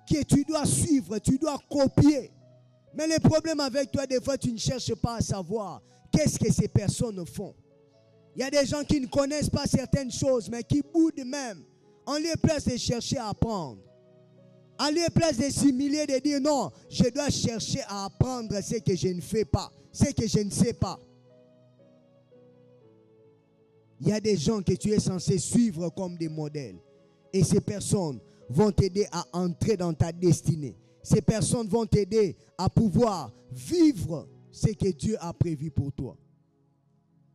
que tu dois suivre, tu dois copier. Mais le problème avec toi, des fois, tu ne cherches pas à savoir qu'est-ce que ces personnes font. Il y a des gens qui ne connaissent pas certaines choses, mais qui boudent même. En lieu de place de chercher à apprendre. En lieu de place de s'humilier, de dire non, je dois chercher à apprendre ce que je ne fais pas, ce que je ne sais pas. Il y a des gens que tu es censé suivre comme des modèles. Et ces personnes vont t'aider à entrer dans ta destinée. Ces personnes vont t'aider à pouvoir vivre ce que Dieu a prévu pour toi.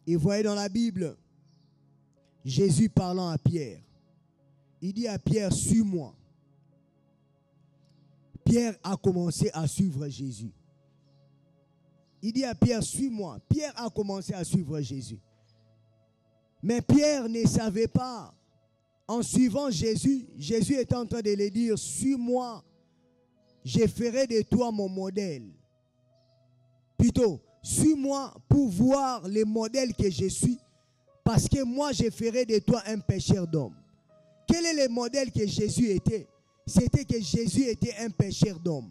Et voyez dans la Bible, Jésus parlant à Pierre, il dit à Pierre, suis-moi. Pierre a commencé à suivre Jésus. Il dit à Pierre, suis-moi. Pierre a commencé à suivre Jésus. Mais Pierre ne savait pas. En suivant Jésus, Jésus est en train de lui dire, suis-moi. Je ferai de toi mon modèle. Plutôt, suis-moi pour voir les modèles que je suis. Parce que moi, je ferai de toi un pécheur d'hommes. Quel est le modèle que Jésus était? C'était que Jésus était un pécheur d'hommes.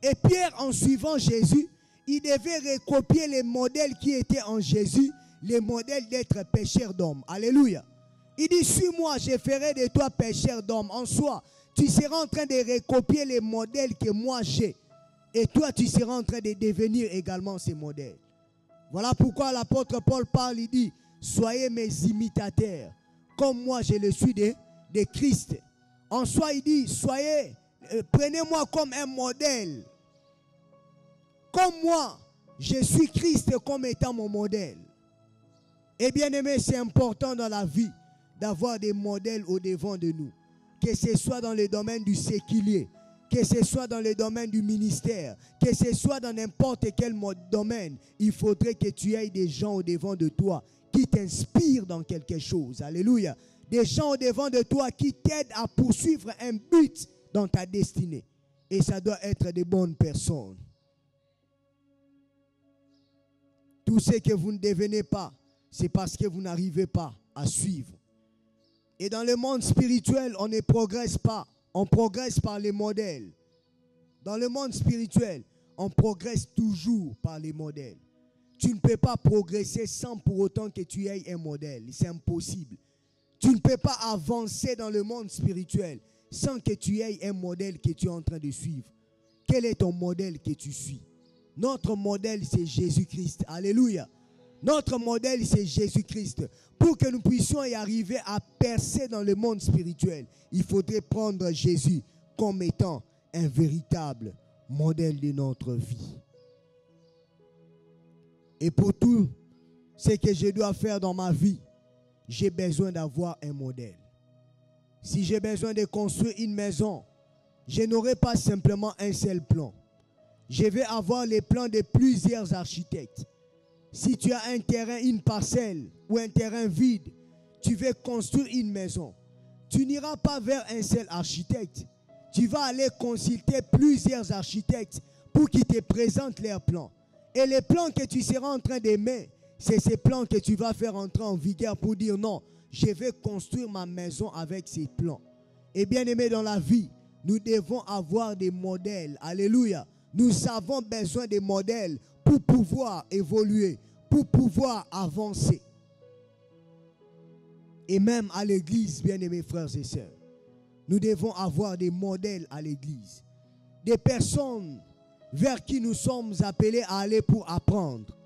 Et Pierre, en suivant Jésus, il devait recopier les modèles qui étaient en Jésus, les modèles d'être pécheur d'hommes. Alléluia. Il dit, suis-moi, je ferai de toi pécheur d'hommes. En soi, tu seras en train de recopier les modèles que moi j'ai. Et toi, tu seras en train de devenir également ces modèles. Voilà pourquoi l'apôtre Paul parle, il dit, soyez mes imitateurs, comme moi je le suis de Christ. En soi, il dit, prenez-moi comme un modèle. Comme moi, je suis Christ comme étant mon modèle. Et bien aimé, c'est important dans la vie d'avoir des modèles au devant de nous. Que ce soit dans le domaine du séculier, que ce soit dans le domaine du ministère, que ce soit dans n'importe quel domaine, il faudrait que tu aies des gens au devant de toi qui t'inspirent dans quelque chose. Alléluia. Des gens au devant de toi qui t'aident à poursuivre un but dans ta destinée. Et ça doit être des bonnes personnes. Tout ce que vous ne devenez pas, c'est parce que vous n'arrivez pas à suivre. Et dans le monde spirituel, on ne progresse pas. On progresse par les modèles. Dans le monde spirituel, On progresse toujours par les modèles. Tu ne peux pas progresser sans pour autant que tu aies un modèle. C'est impossible. Tu ne peux pas avancer dans le monde spirituel sans que tu aies un modèle que tu es en train de suivre. Quel est ton modèle que tu suis? Notre modèle, c'est Jésus-Christ. Alléluia. Notre modèle, c'est Jésus-Christ. Pour que nous puissions y arriver à percer dans le monde spirituel, il faudrait prendre Jésus comme étant un véritable modèle de notre vie. Et pour tout ce que je dois faire dans ma vie, j'ai besoin d'avoir un modèle. Si j'ai besoin de construire une maison, je n'aurai pas simplement un seul plan. Je vais avoir les plans de plusieurs architectes. Si tu as un terrain, une parcelle ou un terrain vide, tu veux construire une maison. Tu n'iras pas vers un seul architecte. Tu vas aller consulter plusieurs architectes pour qu'ils te présentent leurs plans. Et les plans que tu seras en train d'aimer, c'est ces plans que tu vas faire entrer en vigueur pour dire non, je vais construire ma maison avec ces plans. Et bien aimé dans la vie, nous devons avoir des modèles. Alléluia. Nous avons besoin des modèles pour pouvoir évoluer, pour pouvoir avancer. Et même à l'église, bien aimés frères et sœurs, nous devons avoir des modèles à l'église. Des personnes vers qui nous sommes appelés à aller pour apprendre.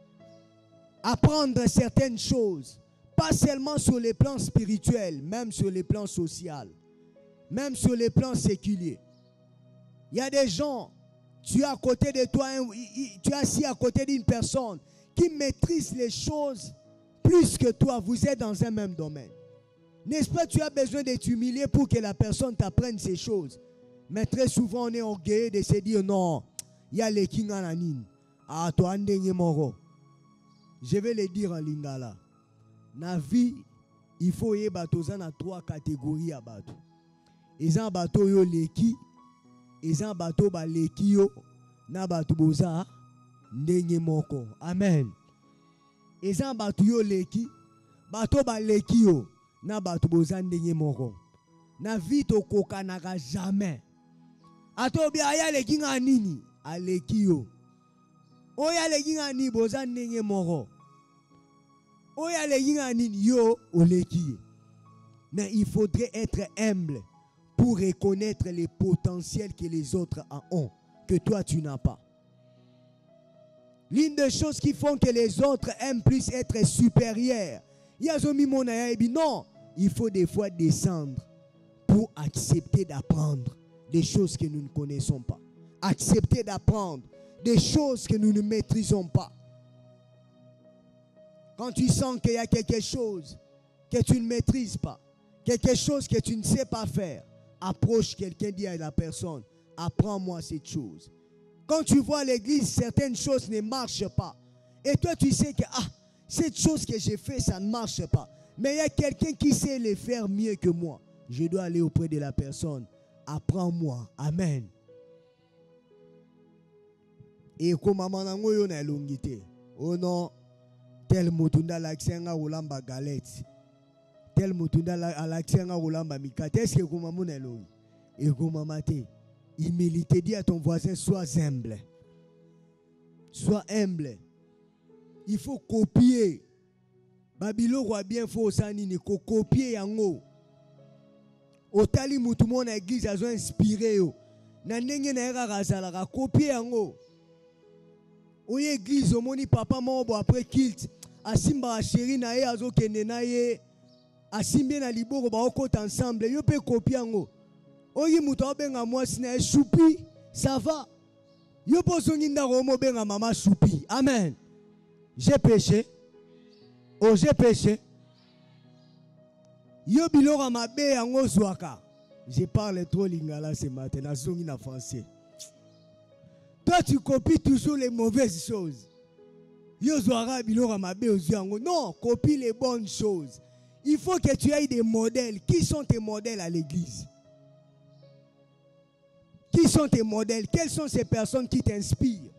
Apprendre certaines choses, pas seulement sur les plans spirituels, même sur les plans sociaux, même sur les plans séculiers. Il y a des gens, tu es à côté de toi, tu es assis à côté d'une personne qui maîtrise les choses plus que toi. Vous êtes dans un même domaine. N'est-ce pas, tu as besoin de t'humilier pour que la personne t'apprenne ces choses. Mais très souvent, on est orgueilleux de se dire non, il y a les kingananines. Ah, toi, moro. Je vais le dire en lingala. Na vie, il faut y avoir trois catégories à bateau. Ils ont bateau yo leki, ils ont bateau ba leki yo, na bateau boza ndenye moko. Amen. Ils ont bateau yo leki, bateau ba leki yo, na bateau boza ndenye moko. Na vie to koka naga jamais. Ato bi aya leki nga nini, a leki yo. Oya leki nga ni boza ndenye moko. Oya leki nga nini yo o leki. Mais il faudrait être humble pour reconnaître les potentiels que les autres ont, que toi tu n'as pas. L'une des choses qui font que les autres aiment plus être supérieurs, non, il faut des fois descendre pour accepter d'apprendre des choses que nous ne connaissons pas. Accepter d'apprendre des choses que nous ne maîtrisons pas. Quand tu sens qu'il y a quelque chose que tu ne maîtrises pas, quelque chose que tu ne sais pas faire, approche quelqu'un, dis à la personne, apprends-moi cette chose. Quand tu vois l'église, certaines choses ne marchent pas. Et toi, tu sais que cette chose que j'ai fait, ça ne marche pas. Mais il y a quelqu'un qui sait le faire mieux que moi. Je dois aller auprès de la personne. Apprends-moi. Amen. Et comme maman n'a pas longité. Oh non, tel motunda l'accent ou lamba galette. Tel motunda l'accent ou lamba mikate. Est-ce que comme maman est long? Et comme maman t'es. Humilité, dis à ton voisin, sois humble. Sois humble. Il faut copier. Babylone roi bien faux sanini ko copier yango. Otali mutu mon église a inspiré yo. Na ndenge na era razala copier yango. Oye église omoni papa mobo après kilt asimba chéri na ye azokende na ye asimbe na liboko ba okota ensemble yo pe copier yango. Oye mutu obenga mwasi na choupi ça va. Yo posongi ndako mo benga mama choupi. Amen. J'ai péché. Oh, j'ai péché. Yo bilora mabe yango zwaka. Je parle trop lingala ce matin. Na zongi na français. Toi tu copies toujours les mauvaises choses. Yo zwaka bilora mabe ozyango. Non, copie les bonnes choses. Il faut que tu aies des modèles. Qui sont tes modèles à l'église? Qui sont tes modèles? Quelles sont ces personnes qui t'inspirent?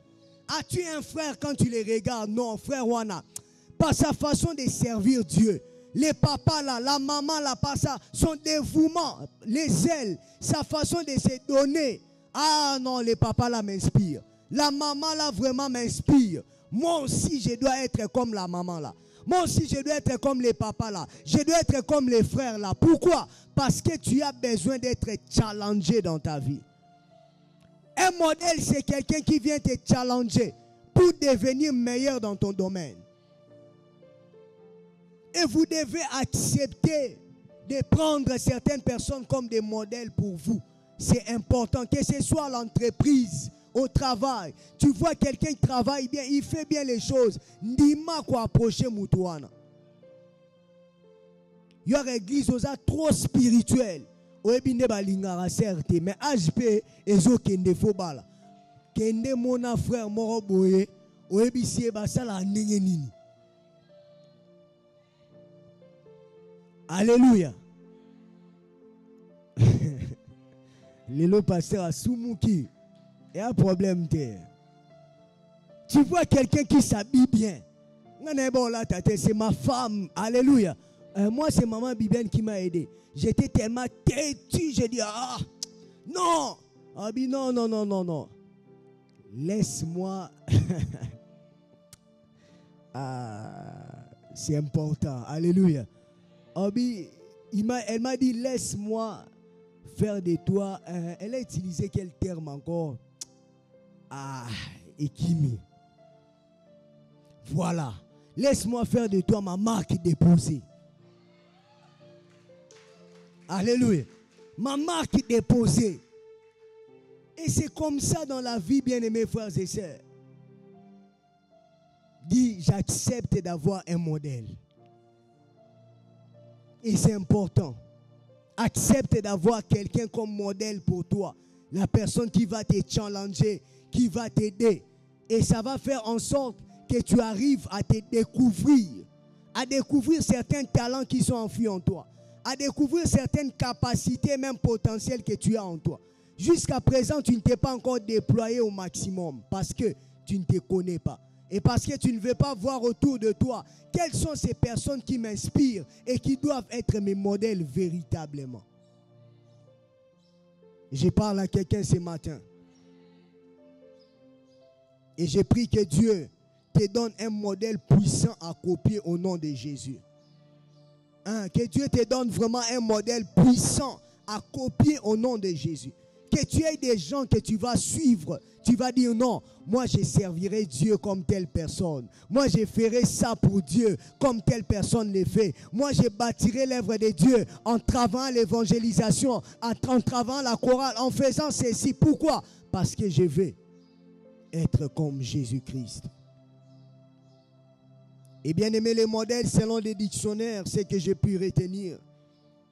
As-tu un frère quand tu les regardes? Non, frère Wana. Par sa façon de servir Dieu. Les papas là, la maman là, par ça, son dévouement, les ailes, sa façon de se donner. Ah non, les papas là m'inspirent. La maman là vraiment m'inspire. Moi aussi, je dois être comme la maman là. Moi aussi, je dois être comme les papas là. Je dois être comme les frères là. Pourquoi? Parce que tu as besoin d'être challengé dans ta vie. Un modèle, c'est quelqu'un qui vient te challenger pour devenir meilleur dans ton domaine. Et vous devez accepter de prendre certaines personnes comme des modèles pour vous. C'est important, que ce soit à l'entreprise, au travail. Tu vois quelqu'un qui travaille bien, il fait bien les choses. Ndima ko approcher Moutouana. Il y a une église trop spirituelle. Oebinde balingara certes, mais HP ezo kende fobala. Kende mona frère moro boye, oebisie basala ndenge nini. Alléluia. Lelo pasteur a soumouki. Il y a un problème. Tu vois quelqu'un qui s'habille bien. C'est ma femme. Alléluia. Moi, c'est maman Bibiane qui m'a aidé. J'étais tellement têtu. J'ai dit, ah, non. Abi, non, non, non, non, non. Laisse-moi. Ah, c'est important. Alléluia. Abi, elle m'a dit, laisse-moi faire de toi. Elle a utilisé quel terme encore? Ah, Ekimi. Voilà. Laisse-moi faire de toi ma marque déposée. Alléluia. Ma marque déposée. Et c'est comme ça dans la vie, bien-aimés frères et sœurs. Dis, j'accepte d'avoir un modèle. Et c'est important. Accepte d'avoir quelqu'un comme modèle pour toi. La personne qui va te challenger, qui va t'aider. Et ça va faire en sorte que tu arrives à te découvrir certains talents qui sont enfuis en toi, à découvrir certaines capacités, même potentielles que tu as en toi. Jusqu'à présent, tu ne t'es pas encore déployé au maximum parce que tu ne te connais pas. Et parce que tu ne veux pas voir autour de toi quelles sont ces personnes qui m'inspirent et qui doivent être mes modèles véritablement. Je parle à quelqu'un ce matin. Et j'ai pris que Dieu te donne un modèle puissant à copier au nom de Jésus. Que Dieu te donne vraiment un modèle puissant à copier au nom de Jésus. Que tu aies des gens que tu vas suivre. Tu vas dire non, moi je servirai Dieu comme telle personne. Moi je ferai ça pour Dieu comme telle personne le fait. Moi je bâtirai l'œuvre de Dieu en travaillant l'évangélisation, en travaillant la chorale, en faisant ceci. Pourquoi? Parce que je veux être comme Jésus-Christ. Et bien aimé, les modèles selon les dictionnaires, c'est que j'ai pu retenir,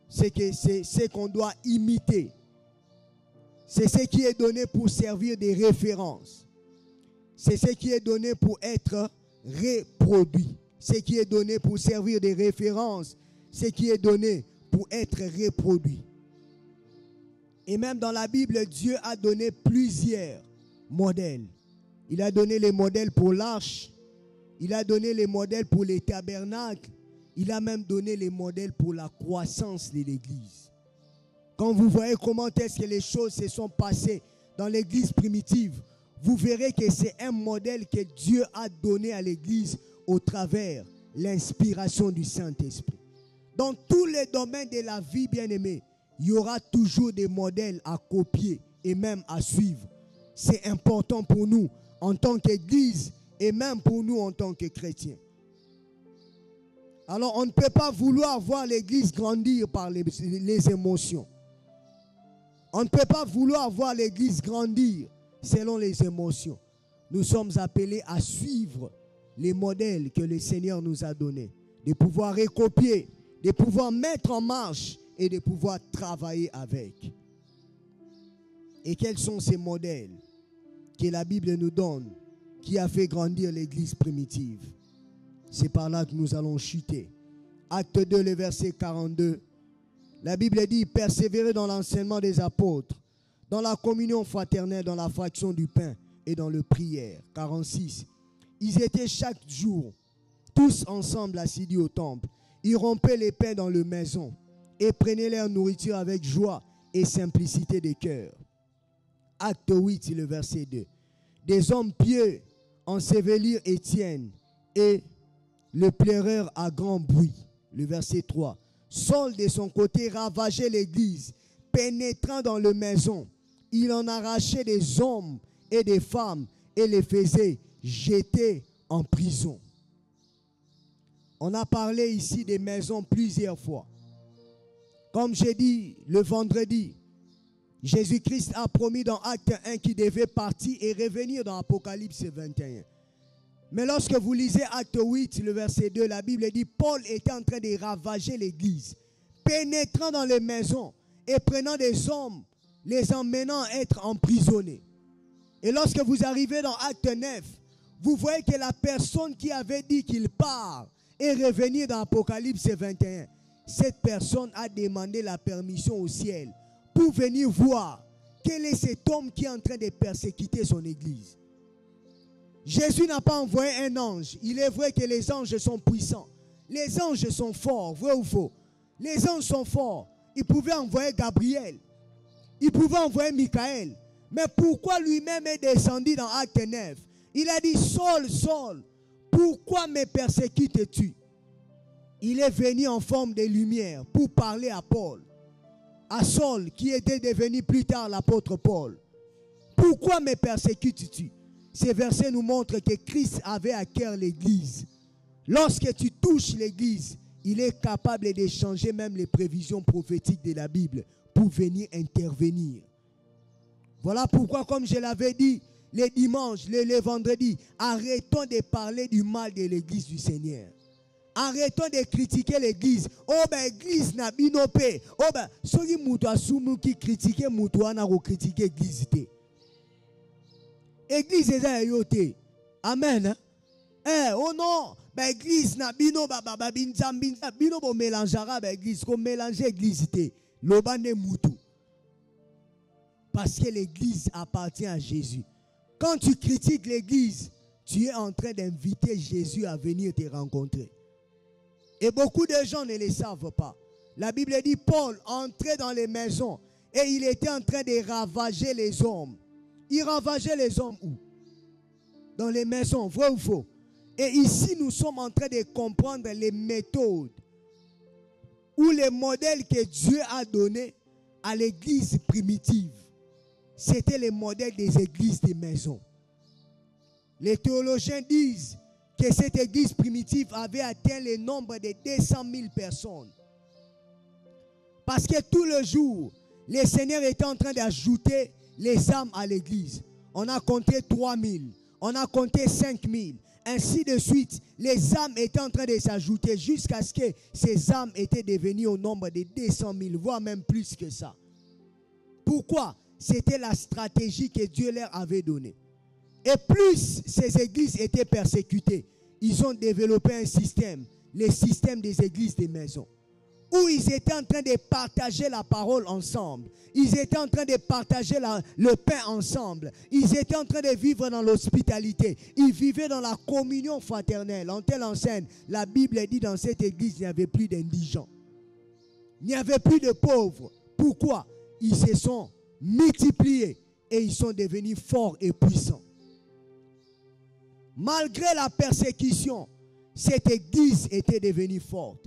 c'est que c'est ce qu'on doit imiter. C'est ce qui est donné pour servir des références. C'est ce qui est donné pour être reproduit. Ce qui est donné pour servir des références. Ce qui est donné pour être reproduit. Et même dans la Bible, Dieu a donné plusieurs modèles. Il a donné les modèles pour l'arche. Il a donné les modèles pour les tabernacles. Il a même donné les modèles pour la croissance de l'Église. Quand vous voyez comment est-ce que les choses se sont passées dans l'Église primitive, vous verrez que c'est un modèle que Dieu a donné à l'Église au travers l'inspiration du Saint-Esprit. Dans tous les domaines de la vie, bien-aimée, il y aura toujours des modèles à copier et même à suivre. C'est important pour nous en tant qu'Église et même pour nous en tant que chrétiens. Alors, on ne peut pas vouloir voir l'Église grandir par les émotions. On ne peut pas vouloir voir l'Église grandir selon les émotions. Nous sommes appelés à suivre les modèles que le Seigneur nous a donnés. De pouvoir recopier, de pouvoir mettre en marche et de pouvoir travailler avec. Et quels sont ces modèles que la Bible nous donne qui a fait grandir l'Église primitive? C'est par là que nous allons chuter. Acte 2, le verset 42. La Bible dit, persévérer dans l'enseignement des apôtres, dans la communion fraternelle, dans la fraction du pain et dans le prière. 46. Ils étaient chaque jour, tous ensemble assidus au temple. Ils rompaient les pains dans les maisons et prenaient leur nourriture avec joie et simplicité de cœur. Acte 8, le verset 2. des hommes pieux ensevelirent Étienne et le pleurèrent à grand bruit. Le verset 3. Saul de son côté ravageait l'église, pénétrant dans les maisons. Il en arrachait des hommes et des femmes et les faisait jeter en prison. On a parlé ici des maisons plusieurs fois. Comme j'ai dit le vendredi, Jésus-Christ a promis dans Acte 1 qu'il devait partir et revenir dans Apocalypse 21. Mais lorsque vous lisez Acte 8, le verset 2, la Bible dit Paul était en train de ravager l'église, pénétrant dans les maisons et prenant des hommes, les emmenant à être emprisonnés. Et lorsque vous arrivez dans Acte 9, vous voyez que la personne qui avait dit qu'il part et revenir dans Apocalypse 21, cette personne a demandé la permission au ciel pour venir voir quel est cet homme qui est en train de persécuter son église. Jésus n'a pas envoyé un ange. Il est vrai que les anges sont puissants. Les anges sont forts, vrai ou faux? Les anges sont forts. Il pouvait envoyer Gabriel. Il pouvait envoyer Michael. Mais pourquoi lui-même est descendu dans Acte 9? Il a dit, Saul, Saul, pourquoi me persécutes-tu? Il est venu en forme de lumière pour parler à Paul. À Saul, qui était devenu plus tard l'apôtre Paul. Pourquoi me persécutes-tu? Ces versets nous montrent que Christ avait à cœur l'église. Lorsque tu touches l'église, il est capable de changer même les prévisions prophétiques de la Bible pour venir intervenir. Voilà pourquoi, comme je l'avais dit, les dimanches, les vendredis, arrêtons de parler du mal de l'église du Seigneur. Arrêtons de critiquer l'église. Oh ben l'église n'a binopé. Oh ben ceux qui critiquent moutoua n'a pas critiqué l'église. Église est à yoté. Amen. Oh non, ben l'église n'a bino bino bo mélangera ben l'église comme mélanger l'église té. Lobane moutou. Parce que l'église appartient à Jésus. Quand tu critiques l'église, tu es en train d'inviter Jésus à venir te rencontrer. Et beaucoup de gens ne le savent pas. La Bible dit Paul entrait dans les maisons et il était en train de ravager les hommes. Il ravageait les hommes où? Dans les maisons, vrai ou faux? Et ici, nous sommes en train de comprendre les méthodes ou les modèles que Dieu a donnés à l'église primitive. C'était les modèles des églises des maisons. Les théologiens disent que cette église primitive avait atteint le nombre de 200 000 personnes. Parce que tout le jour, le Seigneur était en train d'ajouter les âmes à l'église. On a compté 3 000, on a compté 5 000. Ainsi de suite, les âmes étaient en train de s'ajouter jusqu'à ce que ces âmes étaient devenues au nombre de 200 000, voire même plus que ça. Pourquoi? C'était la stratégie que Dieu leur avait donnée. Et plus ces églises étaient persécutées, ils ont développé un système, le système des églises des maisons, où ils étaient en train de partager la parole ensemble. Ils étaient en train de partager le pain ensemble. Ils étaient en train de vivre dans l'hospitalité. Ils vivaient dans la communion fraternelle. En telle enseigne, la Bible dit dans cette église, il n'y avait plus d'indigents. Il n'y avait plus de pauvres. Pourquoi? Ils se sont multipliés et ils sont devenus forts et puissants. Malgré la persécution, cette église était devenue forte.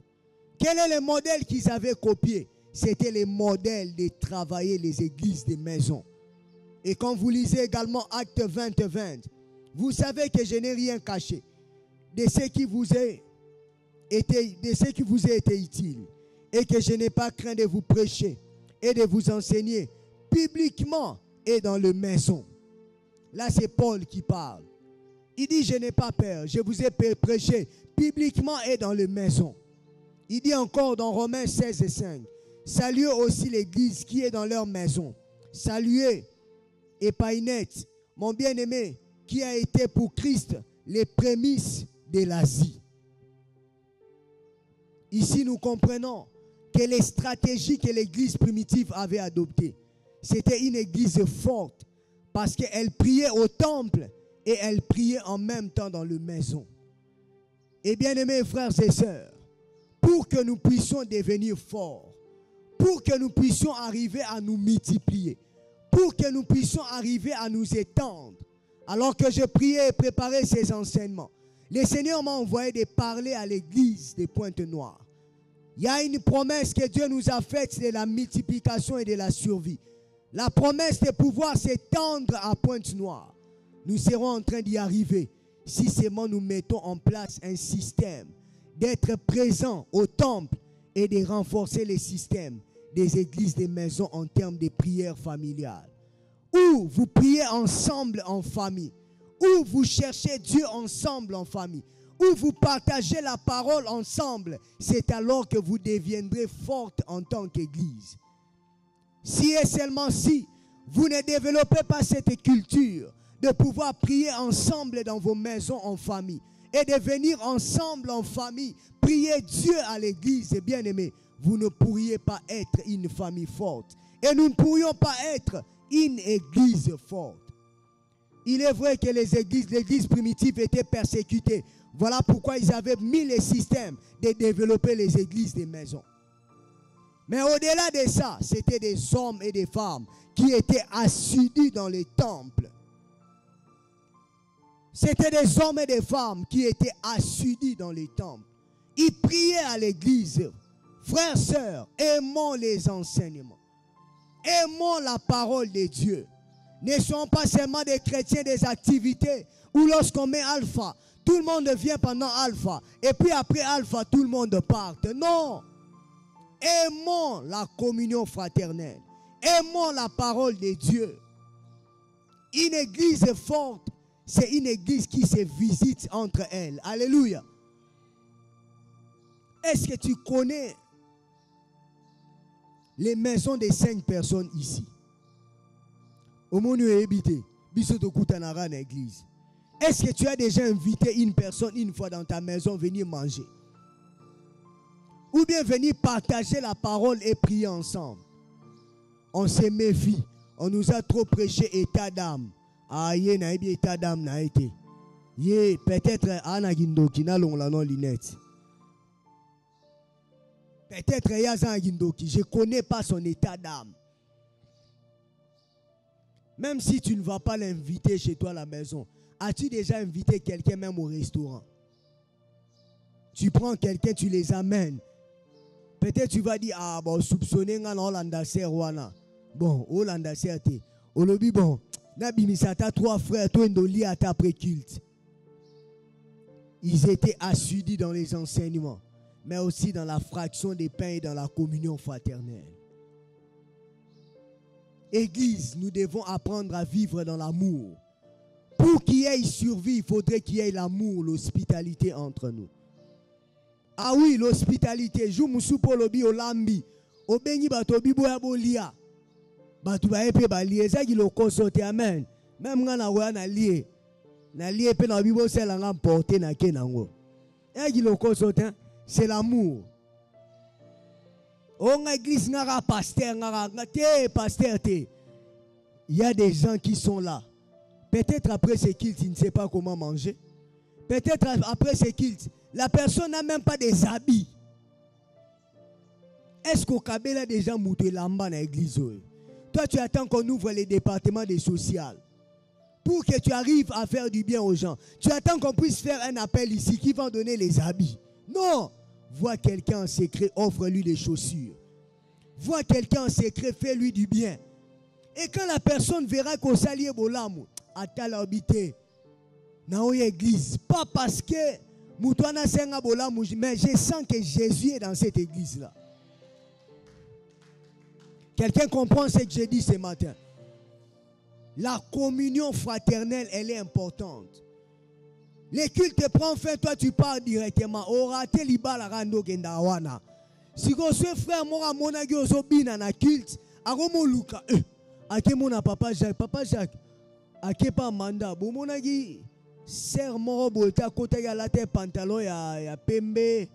Quel est le modèle qu'ils avaient copié? C'était le modèle de travailler les églises des maisons. Et quand vous lisez également Acte 20, vous savez que je n'ai rien caché de ce qui vous a été utile. Et que je n'ai pas craint de vous prêcher et de vous enseigner publiquement et dans les maisons. Là, c'est Paul qui parle. Il dit, je n'ai pas peur. Je vous ai prêché publiquement et dans les maisons. Il dit encore dans Romains 16 et 5. Saluez aussi l'église qui est dans leur maison. Saluez Épaïnette, mon bien-aimé, qui a été pour Christ les prémices de l'Asie. Ici, nous comprenons que les stratégies que l'église primitive avait adoptées, c'était une église forte parce qu'elle priait au temple et elle priait en même temps dans les maisons. Et bien aimés frères et sœurs, pour que nous puissions devenir forts, pour que nous puissions arriver à nous multiplier, pour que nous puissions arriver à nous étendre, Alors que je priais et préparais ces enseignements, le Seigneur m'a envoyé de parler à l'église des Pointes-Noires. Il y a une promesse que Dieu nous a faite de la multiplication et de la survie. La promesse de pouvoir s'étendre à Pointe-Noire. Nous serons en train d'y arriver si seulement nous mettons en place un système d'être présents au temple et de renforcer les systèmes des églises, des maisons en termes de prières familiales. Où vous priez ensemble en famille, où vous cherchez Dieu ensemble en famille, où vous partagez la parole ensemble, c'est alors que vous deviendrez forte en tant qu'église. Si et seulement si vous ne développez pas cette culture de pouvoir prier ensemble dans vos maisons en famille et de venir ensemble en famille, prier Dieu à l'église, bien aimé, vous ne pourriez pas être une famille forte. Et nous ne pourrions pas être une église forte. Il est vrai que l'église primitive était persécutée. Voilà pourquoi ils avaient mis les systèmes de développer les églises des maisons. Mais au-delà de ça, c'était des hommes et des femmes qui étaient assidus dans les temples. C'était des hommes et des femmes qui étaient assidus dans les temples. Ils priaient à l'église. Frères, sœurs, aimons les enseignements. Aimons la parole de Dieu. Ne soyons pas seulement des chrétiens des activités où lorsqu'on met alpha, tout le monde vient pendant alpha. Et puis après alpha, tout le monde part. Non. Aimons la communion fraternelle. Aimons la parole de Dieu. Une église forte, c'est une église qui se visite entre elles. Alléluia. Est-ce que tu connais les maisons des 5 personnes ici? Au monde où habité, l'église. Est-ce que tu as déjà invité une personne une fois dans ta maison venir manger? Ou bien venir partager la parole et prier ensemble? On se méfie. On nous a trop prêché état d'âme. Ah, yé na ebi état d'âme na été. Yé, peut-être anagindo qui n'a l'on la non linette. Peut-être Yazan Gindoki, je ne connais pas son état d'âme. Même si tu ne vas pas l'inviter chez toi à la maison, as-tu déjà invité quelqu'un même au restaurant? Tu prends quelqu'un, tu les amènes. Peut-être tu vas dire, ah bon, soupçonner un Hollanda Serwana. Bon, Hollanda Serté. Au lobby, bon, Nabi Misata, 3 frères, toi Ndoli à ta pré-culte. Ils étaient assidus dans les enseignements, mais aussi dans la fraction des pains et dans la communion fraternelle. Église, nous devons apprendre à vivre dans l'amour. Pour qu'il y ait survie, il faudrait qu'il y ait l'amour, l'hospitalité entre nous. Ah oui, l'hospitalité. Je me suis pour l'obi au lambi. Au béni batobi boya bolia. Batu ba epe ba lié. Ça qui le consote, amen. Même quand on a na lié pe na bibo c'est la porter na kenango. Et qui le consote, c'est l'amour. On a église ngara pasteur ngara te pasteur te. Il y a des gens qui sont là. Peut-être après ce culte, il ne sait pas comment manger. Peut-être après ce culte, la personne n'a même pas des habits. Est-ce qu'au Kabela a déjà mouté l'amba dans l'église? Toi, tu attends qu'on ouvre les départements des sociales pour que tu arrives à faire du bien aux gens. Tu attends qu'on puisse faire un appel ici qui va donner les habits. Non. Vois quelqu'un en secret, offre-lui des chaussures. Vois quelqu'un en secret, fais-lui du bien. Et quand la personne verra qu'au salier bolam, à ta l'habité, dans l'église, pas parce que Moutouana Senga bolam, mais je sens que Jésus est dans cette église-là. Quelqu'un comprend ce que j'ai dit ce matin? La communion fraternelle, elle est importante. Les cultes prennent fin, toi tu pars directement. Orate liba la rando gendawana. Si vous êtes frère, moi monagi osobina na culte, agomo luka. Ake mona papa Jacques, ake pa manda. Bo monagi ser moro boita kota ya la te pantalon ya pembe.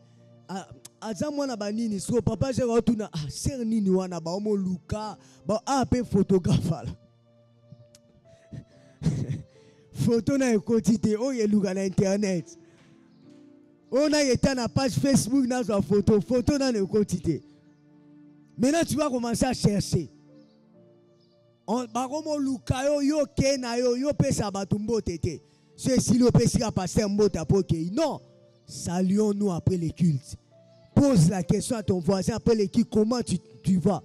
Aza mwana banini so papa Jacques otuna ser nini wana ba omo luka ba pe photographe la. Photo na quotidien, oh il y a internet. On a été na page Facebook na sa photo na le quotidien. Maintenant tu vas commencer à chercher. bakomo lukayo yo kena yo pesa batumbo tete. Ceci le pesa passer mbota poke. Non. Saluons-nous après les cultes. Pose la question à ton voisin après les cultes. Comment tu vas?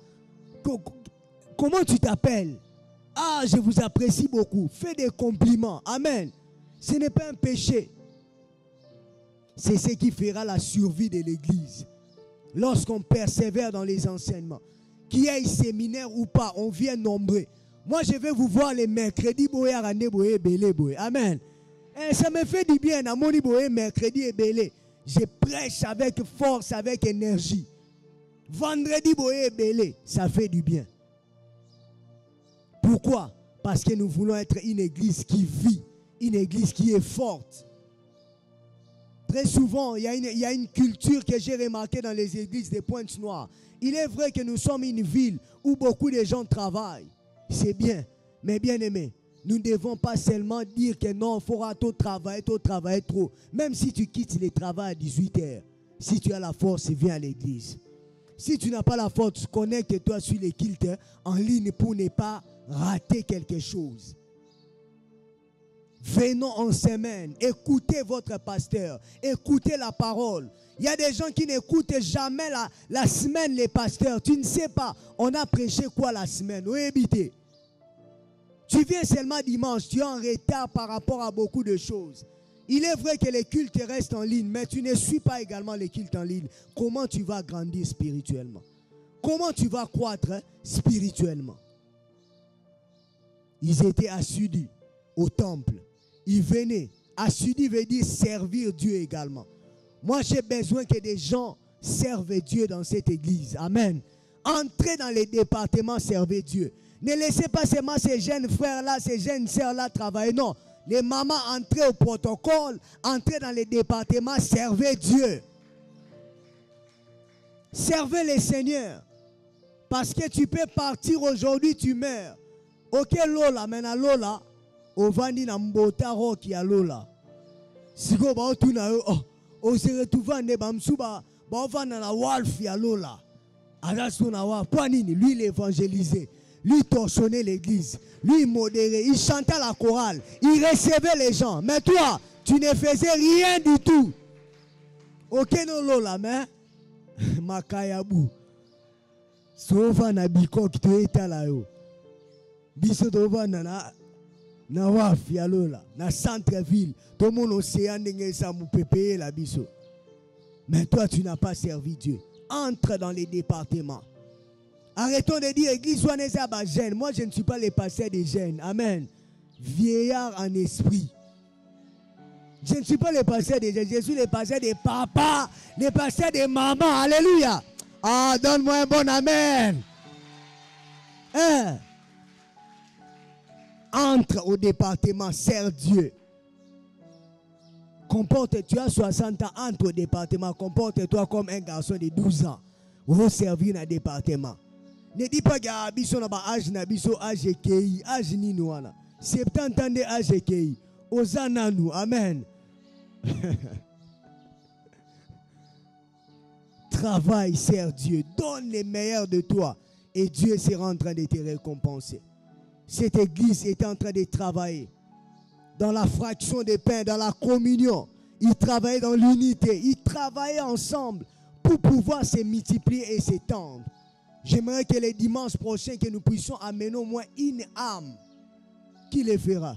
Comment tu t'appelles? Ah, je vous apprécie beaucoup. Fais des compliments. Amen. Ce n'est pas un péché. C'est ce qui fera la survie de l'Église. Lorsqu'on persévère dans les enseignements, qu'il y ait séminaire ou pas, on vient nombreux. Moi, je vais vous voir les mercredis. Amen. Et ça me fait du bien. Mercredi et belé. Je prêche avec force, avec énergie. Vendredi et belé. Ça fait du bien. Pourquoi? Parce que nous voulons être une église qui vit. Une église qui est forte. Très souvent, il y a une culture que j'ai remarquée dans les églises des Pointes-Noires. Il est vrai que nous sommes une ville où beaucoup de gens travaillent. C'est bien. Mais bien aimé, nous ne devons pas seulement dire que non, il faudra trop travailler trop. Même si tu quittes le travail à 18h, si tu as la force, viens à l'église. Si tu n'as pas la force, connecte-toi sur les cultes en ligne pour ne pas rater quelque chose. Venons en semaine, écoutez votre pasteur, écoutez la parole. Il y a des gens qui n'écoutent jamais la semaine les pasteurs. Tu ne sais pas, on a prêché quoi la semaine? Oui, évitez. Tu viens seulement dimanche, tu es en retard par rapport à beaucoup de choses. Il est vrai que les cultes restent en ligne, mais tu ne suis pas également les cultes en ligne. Comment tu vas grandir spirituellement? Comment tu vas croître spirituellement? Ils étaient assidus au temple. Ils venaient. Assidus veut dire servir Dieu également. Moi, j'ai besoin que des gens servent Dieu dans cette église. Amen. Entrez dans les départements, servez Dieu. Ne laissez pas seulement ces jeunes frères-là, ces jeunes sœurs-là travailler. Non. Les mamans, entrez au protocole, entrez dans les départements, servez Dieu. Servez les seigneurs. Parce que tu peux partir aujourd'hui, tu meurs. Ok, Lola, maintenant Lola, au vandi na mbota roki ya Lola. Siko ba otuna yo, o se retrouva ne bamsuba, ba ovana na Wolf ya Lola. Adaso na wa, pour nini? Lui il évangélisait. Lui torchonnait l'église. Lui il modérait. Il chantait la chorale. Il recevait les gens. Mais toi, tu ne faisais rien du tout. Ok, non, Lola, mais Makayabu. Sova na biko ki to etala yo. Biso tova na waf ya Lola. Na centre-ville. Tout le monde océan n'engé sa mou pépé la biso. Mais toi, tu n'as pas servi Dieu. Entre dans les départements. Arrêtons de dire église soit jeune. Moi, je ne suis pas le pasteur des jeunes. Amen. Vieillard en esprit. Je ne suis pas le pasteur des jeunes. Je suis le pasteur des papas, le pasteur des mamans. Alléluia. Ah, donne-moi un bon amen. Hein? Entre au département, sers Dieu. Tu as 60 ans, entre au département. Comporte-toi comme un garçon de 12 ans. Vous servir dans le département. Ne dis pas que abiso na ba âge na biso âge kei âge ni noana 70 ans de âge kei ozana nous amen. Travaille, sers Dieu, donne le meilleur de toi et Dieu sera en train de te récompenser. Cette église est en train de travailler dans la fraction des pains, dans la communion. Ils travaillaient dans l'unité, ils travaillaient ensemble pour pouvoir se multiplier et s'étendre. J'aimerais que les dimanches prochains, que nous puissions amener au moins une âme qui le fera.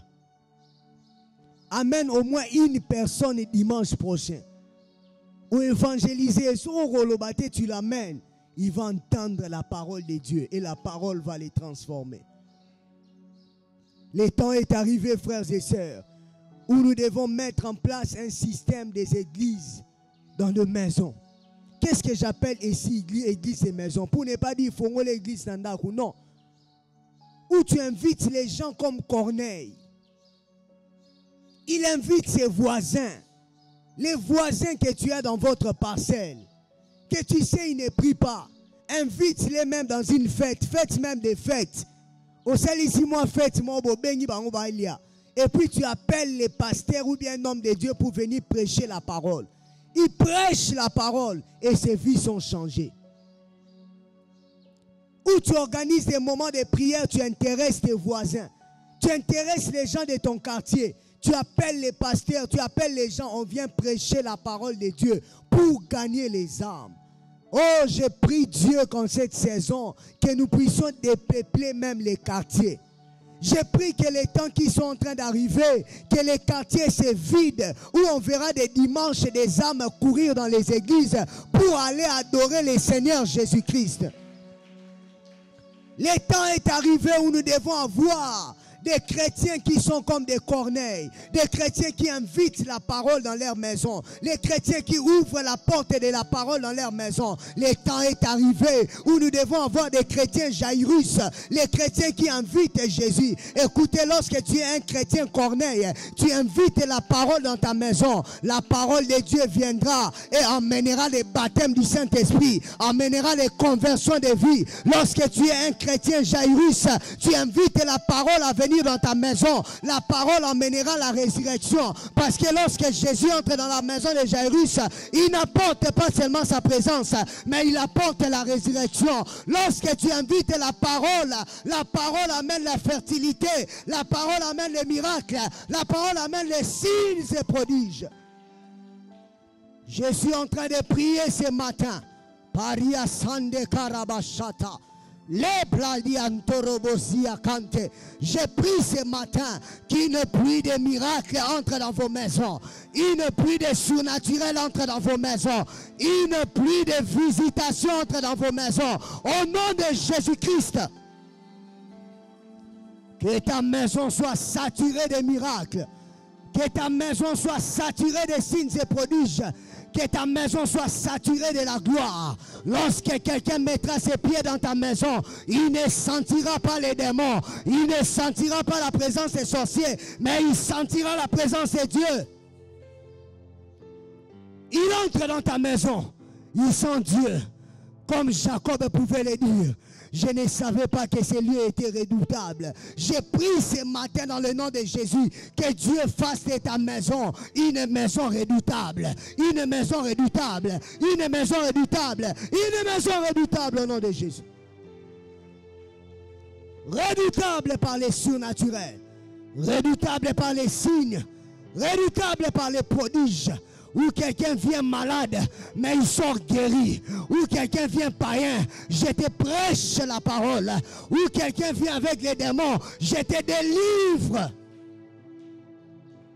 Amène au moins une personne dimanche prochain. Ou évangéliser, tu l'amènes. Il va entendre la parole de Dieu et la parole va les transformer. Le temps est arrivé, frères et sœurs, où nous devons mettre en place un système des églises dans nos maisons. Qu'est-ce que j'appelle ici église et maison? Pour ne pas dire fongo l'église nandaku, non. Où tu invites les gens comme Corneille. Il invite ses voisins. Les voisins que tu as dans votre parcelle. Que tu sais, ils ne prient pas. Invite-les même dans une fête. Faites même des fêtes. Au sel ici, moi, fête, moi, et puis tu appelles les pasteurs ou bien un homme de Dieu pour venir prêcher la parole. Ils prêchent la parole et ses vies sont changées. où tu organises des moments de prière, tu intéresses tes voisins, tu intéresses les gens de ton quartier, tu appelles les pasteurs, tu appelles les gens, on vient prêcher la parole de Dieu pour gagner les âmes. Oh, je prie Dieu qu'en cette saison, que nous puissions dépeupler même les quartiers. Je prie que les temps qui sont en train d'arriver, que les quartiers se vident, où on verra des dimanches des âmes courir dans les églises pour aller adorer le Seigneur Jésus-Christ. Le temps est arrivé où nous devons avoir des chrétiens qui sont comme des corneilles, des chrétiens qui invitent la parole dans leur maison, les chrétiens qui ouvrent la porte de la parole dans leur maison. Le temps est arrivé où nous devons avoir des chrétiens Jairus, les chrétiens qui invitent Jésus. Écoutez, lorsque tu es un chrétien corneille, tu invites la parole dans ta maison, la parole de Dieu viendra et emmènera les baptêmes du Saint-Esprit, emmènera les conversions de vie. Lorsque tu es un chrétien Jairus, tu invites la parole à venir dans ta maison, la parole emmènera la résurrection. Parce que lorsque Jésus entre dans la maison de Jairus, il n'apporte pas seulement sa présence, mais il apporte la résurrection. Lorsque tu invites la parole amène la fertilité, la parole amène les miracles, la parole amène les signes et prodiges. Je suis en train de prier ce matin. Paria Sande Karabashata. Je prie ce matin qu'une pluie de miracles entre dans vos maisons, une pluie de surnaturel entre dans vos maisons, une pluie de visitation entre dans vos maisons, au nom de Jésus-Christ. Que ta maison soit saturée de miracles, que ta maison soit saturée de signes et prodiges, que ta maison soit saturée de la gloire. Lorsque quelqu'un mettra ses pieds dans ta maison, il ne sentira pas les démons, il ne sentira pas la présence des sorciers, mais il sentira la présence de Dieu. Il entre dans ta maison, il sent Dieu, comme Jacob pouvait le dire. Je ne savais pas que ce lieu était redoutable. J'ai pris ce matin dans le nom de Jésus que Dieu fasse de ta maison une maison redoutable. Une maison redoutable. Une maison redoutable. Une maison redoutable au nom de Jésus. Redoutable par les surnaturels. Redoutable par les signes. Redoutable par les prodiges. Ou quelqu'un vient malade, mais il sort guéri. Ou quelqu'un vient païen, je te prêche la parole. Ou quelqu'un vient avec les démons, je te délivre.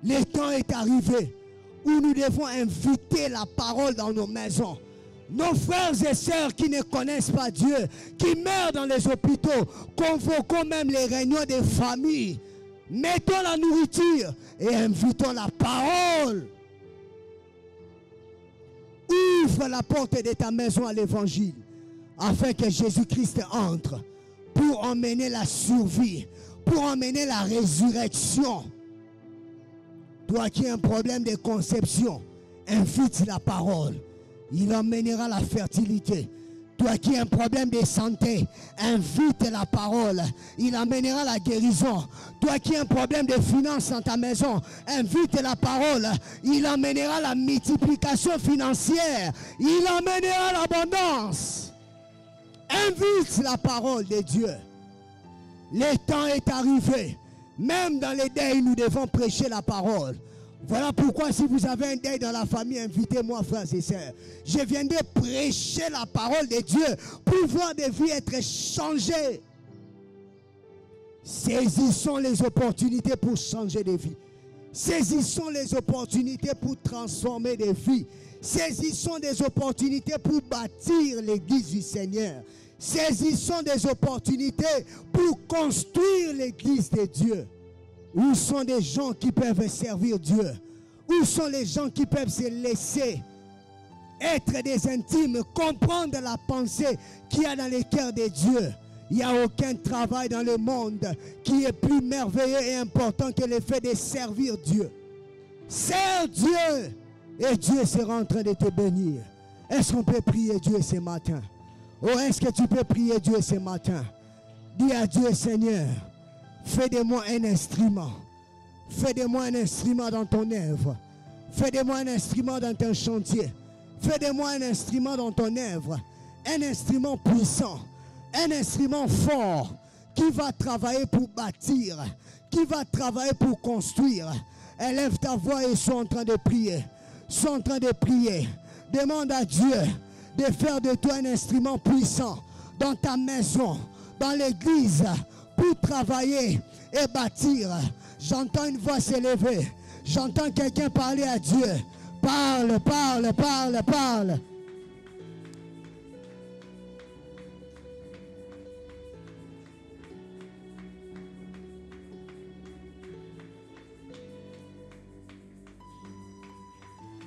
Le temps est arrivé où nous devons inviter la parole dans nos maisons. Nos frères et sœurs qui ne connaissent pas Dieu, qui meurent dans les hôpitaux, convoquons même les réunions des familles. Mettons la nourriture et invitons la parole. Ouvre la porte de ta maison à l'évangile afin que Jésus-Christ entre pour emmener la survie, pour emmener la résurrection. Toi qui as un problème de conception, invite la parole. Il emmènera la fertilité. Toi qui as un problème de santé, invite la parole. Il amènera la guérison. Toi qui as un problème de finances dans ta maison, invite la parole. Il amènera la multiplication financière. Il amènera l'abondance. Invite la parole de Dieu. Le temps est arrivé. Même dans les deuils, nous devons prêcher la parole. Voilà pourquoi si vous avez un deuil dans la famille, invitez-moi, frères et sœurs. Je viens de prêcher la parole de Dieu pour voir des vies être changées. Saisissons les opportunités pour changer des vies. Saisissons les opportunités pour transformer des vies. Saisissons des opportunités pour bâtir l'église du Seigneur. Saisissons des opportunités pour construire l'église de Dieu. Où sont des gens qui peuvent servir Dieu? Où sont les gens qui peuvent se laisser être des intimes, comprendre la pensée qu'il y a dans les cœurs de Dieu? Il n'y a aucun travail dans le monde qui est plus merveilleux et important que le fait de servir Dieu. Sers Dieu et Dieu sera en train de te bénir. Est-ce qu'on peut prier Dieu ce matin? Oh, est-ce que tu peux prier Dieu ce matin? Dis à Dieu, Seigneur, fais de moi un instrument. Fais de moi un instrument dans ton œuvre. Fais de moi un instrument dans ton chantier. Fais de moi un instrument dans ton œuvre. Un instrument puissant. Un instrument fort qui va travailler pour bâtir, qui va travailler pour construire. Élève ta voix et sois en train de prier. Sois en train de prier. Demande à Dieu de faire de toi un instrument puissant dans ta maison, dans l'église, pour travailler et bâtir. J'entends une voix s'élever. J'entends quelqu'un parler à Dieu. Parle, parle, parle, parle.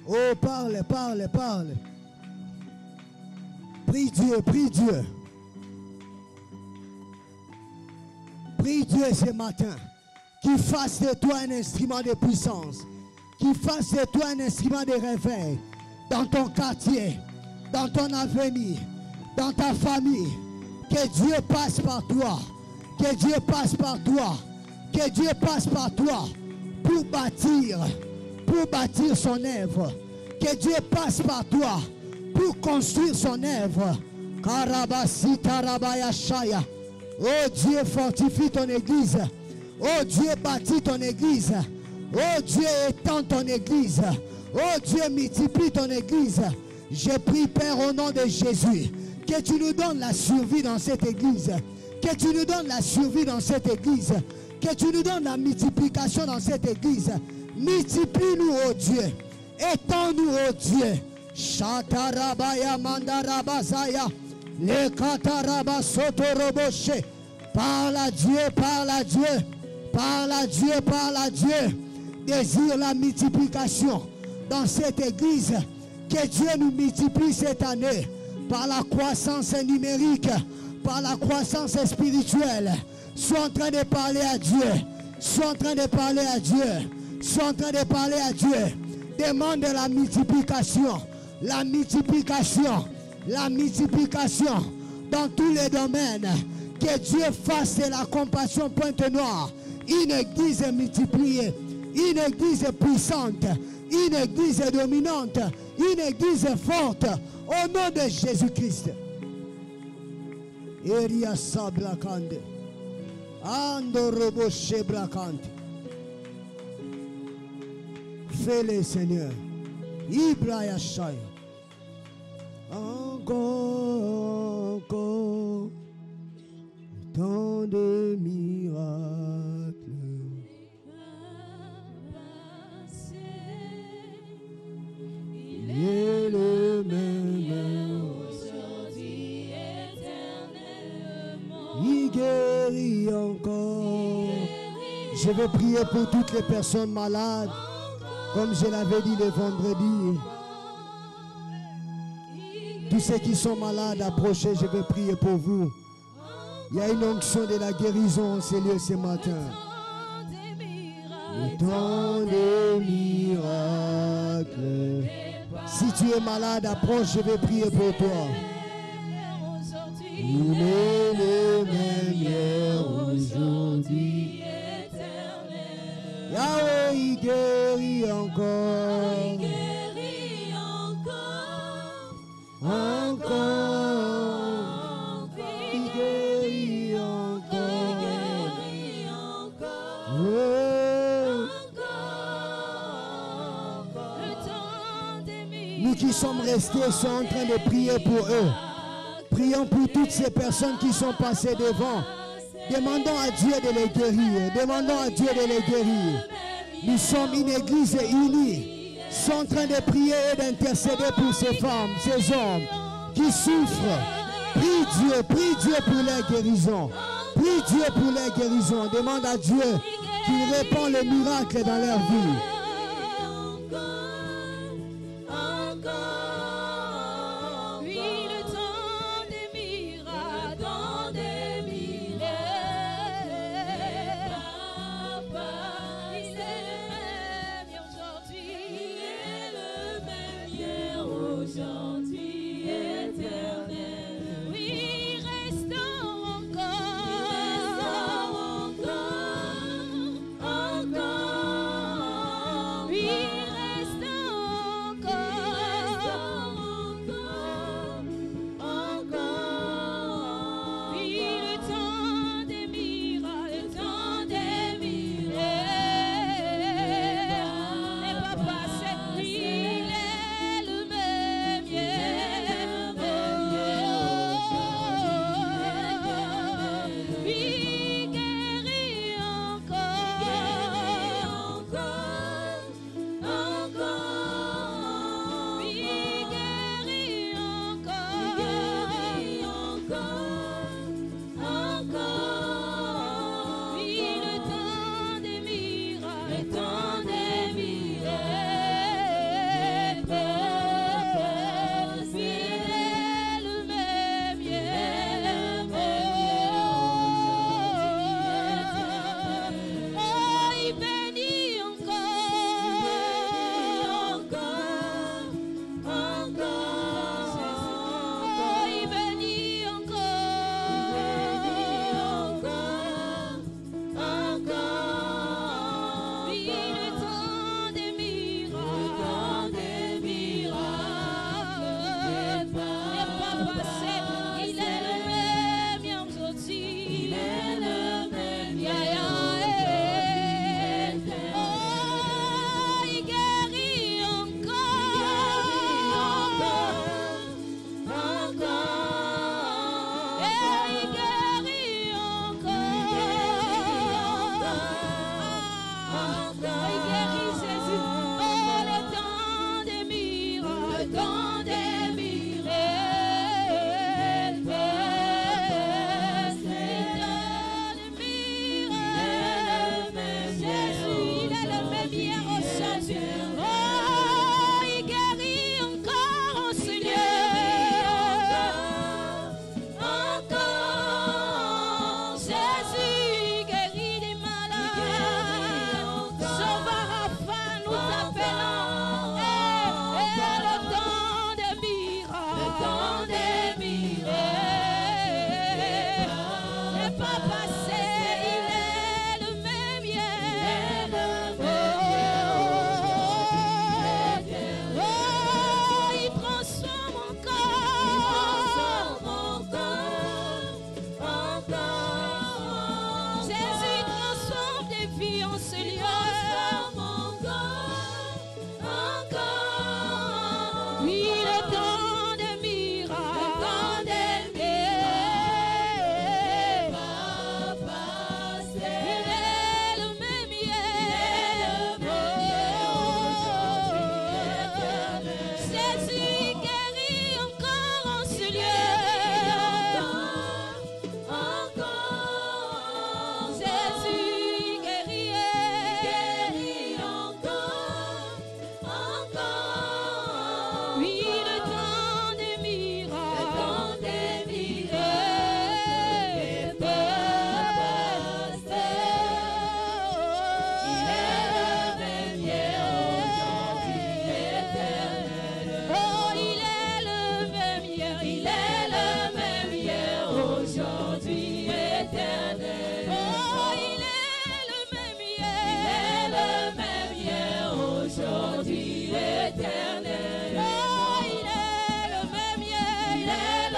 Oh, parle, parle, parle. Prie Dieu, prie Dieu. Prie Dieu ce matin. Qu'il fasse de toi un instrument de puissance. Qu'il fasse de toi un instrument de réveil. Dans ton quartier, dans ton avenir, dans ta famille. Que Dieu passe par toi. Que Dieu passe par toi. Que Dieu passe par toi. Pour bâtir son œuvre. Que Dieu passe par toi pour construire son œuvre. Oh Dieu, fortifie ton église. Oh Dieu, bâtis ton église. Oh Dieu, étends ton église. Oh Dieu, multiplie ton église. Je prie, Père, au nom de Jésus, que tu nous donnes la survie dans cette église. Que tu nous donnes la survie dans cette église. Que tu nous donnes la multiplication dans cette église. Multiplie-nous, oh Dieu. Étends-nous, oh Dieu. Shatarabaya mandarabazaya. Le kataraba sotoroboshe. Parle à Dieu, parle à Dieu. Parle à Dieu, parle à Dieu. Désire la multiplication dans cette église. Que Dieu nous multiplie cette année par la croissance numérique, par la croissance spirituelle. Sois en train de parler à Dieu. Sois en train de parler à Dieu. Sois en train de parler à Dieu. Demande la multiplication. La multiplication. La multiplication dans tous les domaines. Que Dieu fasse de la compassion Pointe-Noire une église multipliée, une église puissante, une église dominante, une église forte au nom de Jésus-Christ. Eria Sablakande. Andorobo Sheblakande. Fais-le, Seigneur. Ibrahim Shai. Encore, encore, tant de miracles. Il est le même aujourd'hui, éternellement. Il guérit encore. Je vais prier pour toutes les personnes malades, comme je l'avais dit le vendredi. Tous ceux qui sont malades, approchez, je vais prier pour vous. Il y a une onction de la guérison en ces lieux ce matin. Le temps des miracles. Si tu es malade, approche, je vais prier pour toi. Il est le même hier, aujourd'hui. Yahweh, il guérit encore. Encore, il guérit encore. Nous qui sommes restés sommes en train de prier pour eux. Prions pour toutes ces personnes qui sont passées devant. Demandons à Dieu de les guérir. Demandons à Dieu de les guérir. Nous sommes une église unie. Sont en train de prier et d'intercéder pour ces femmes, ces hommes qui souffrent. Prie Dieu pour leur guérison. Prie Dieu pour leur guérison. Demande à Dieu qu'il répand le miracle dans leur vie. pas passé, il est le même hier. Oh, il transforme encore. Jésus transforme des vies en ce lieu. Oui, le temps des miracles. Il est le même hier. Jésus guérit encore en ce lieu. Jésus guérit encore. Oui, le temps des miracles. Est passé. Il est le même hier, aujourd'hui, éternel. Oh, il est le même hier, il est le même hier, aujourd'hui, éternel. Oh, il est le même hier, aujourd'hui, éternel. Oh, il est le même hier,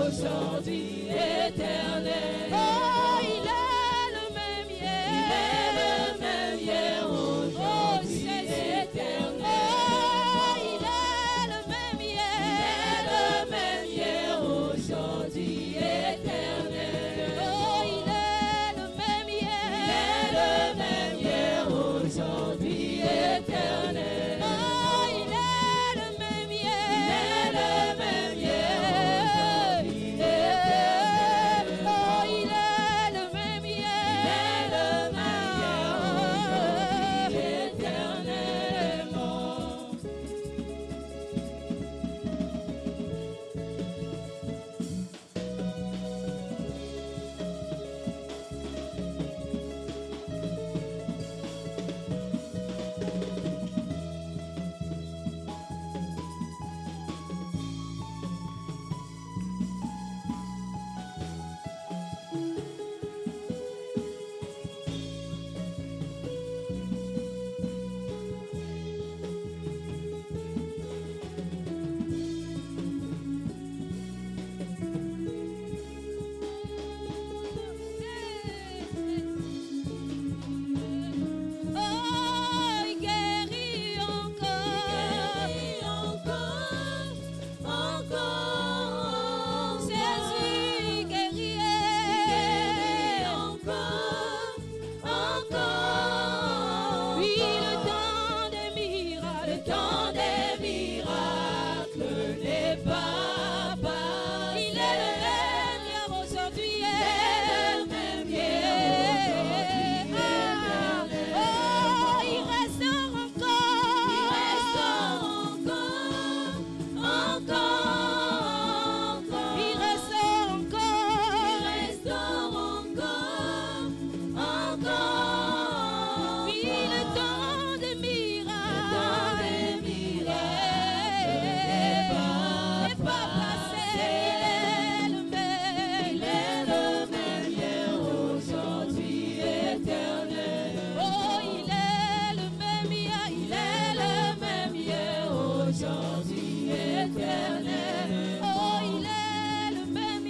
aujourd'hui, éternel. Oh, il est le même hier, aujourd'hui, éternel. Oh, il est le même hier, aujourd'hui, éternel. Oh, il est le même hier, aujourd'hui, éternel. Oh, il est le même hier, aujourd'hui, éternel. Oh, il est le même hier, aujourd'hui, éternellement. Oh, il guérit encore. Jésus guérit encore. Oui, le temps des miracles n'est pas passé. Il est le même hier, aujourd'hui, le même hier. Oh, il restaure encore. Il restaure encore. Oui, le temps des miracles n'est pas passé. Il est le même hier, aujourd'hui, éternel. Oh, il est le même hier, aujourd'hui, éternel. Oh, il est le même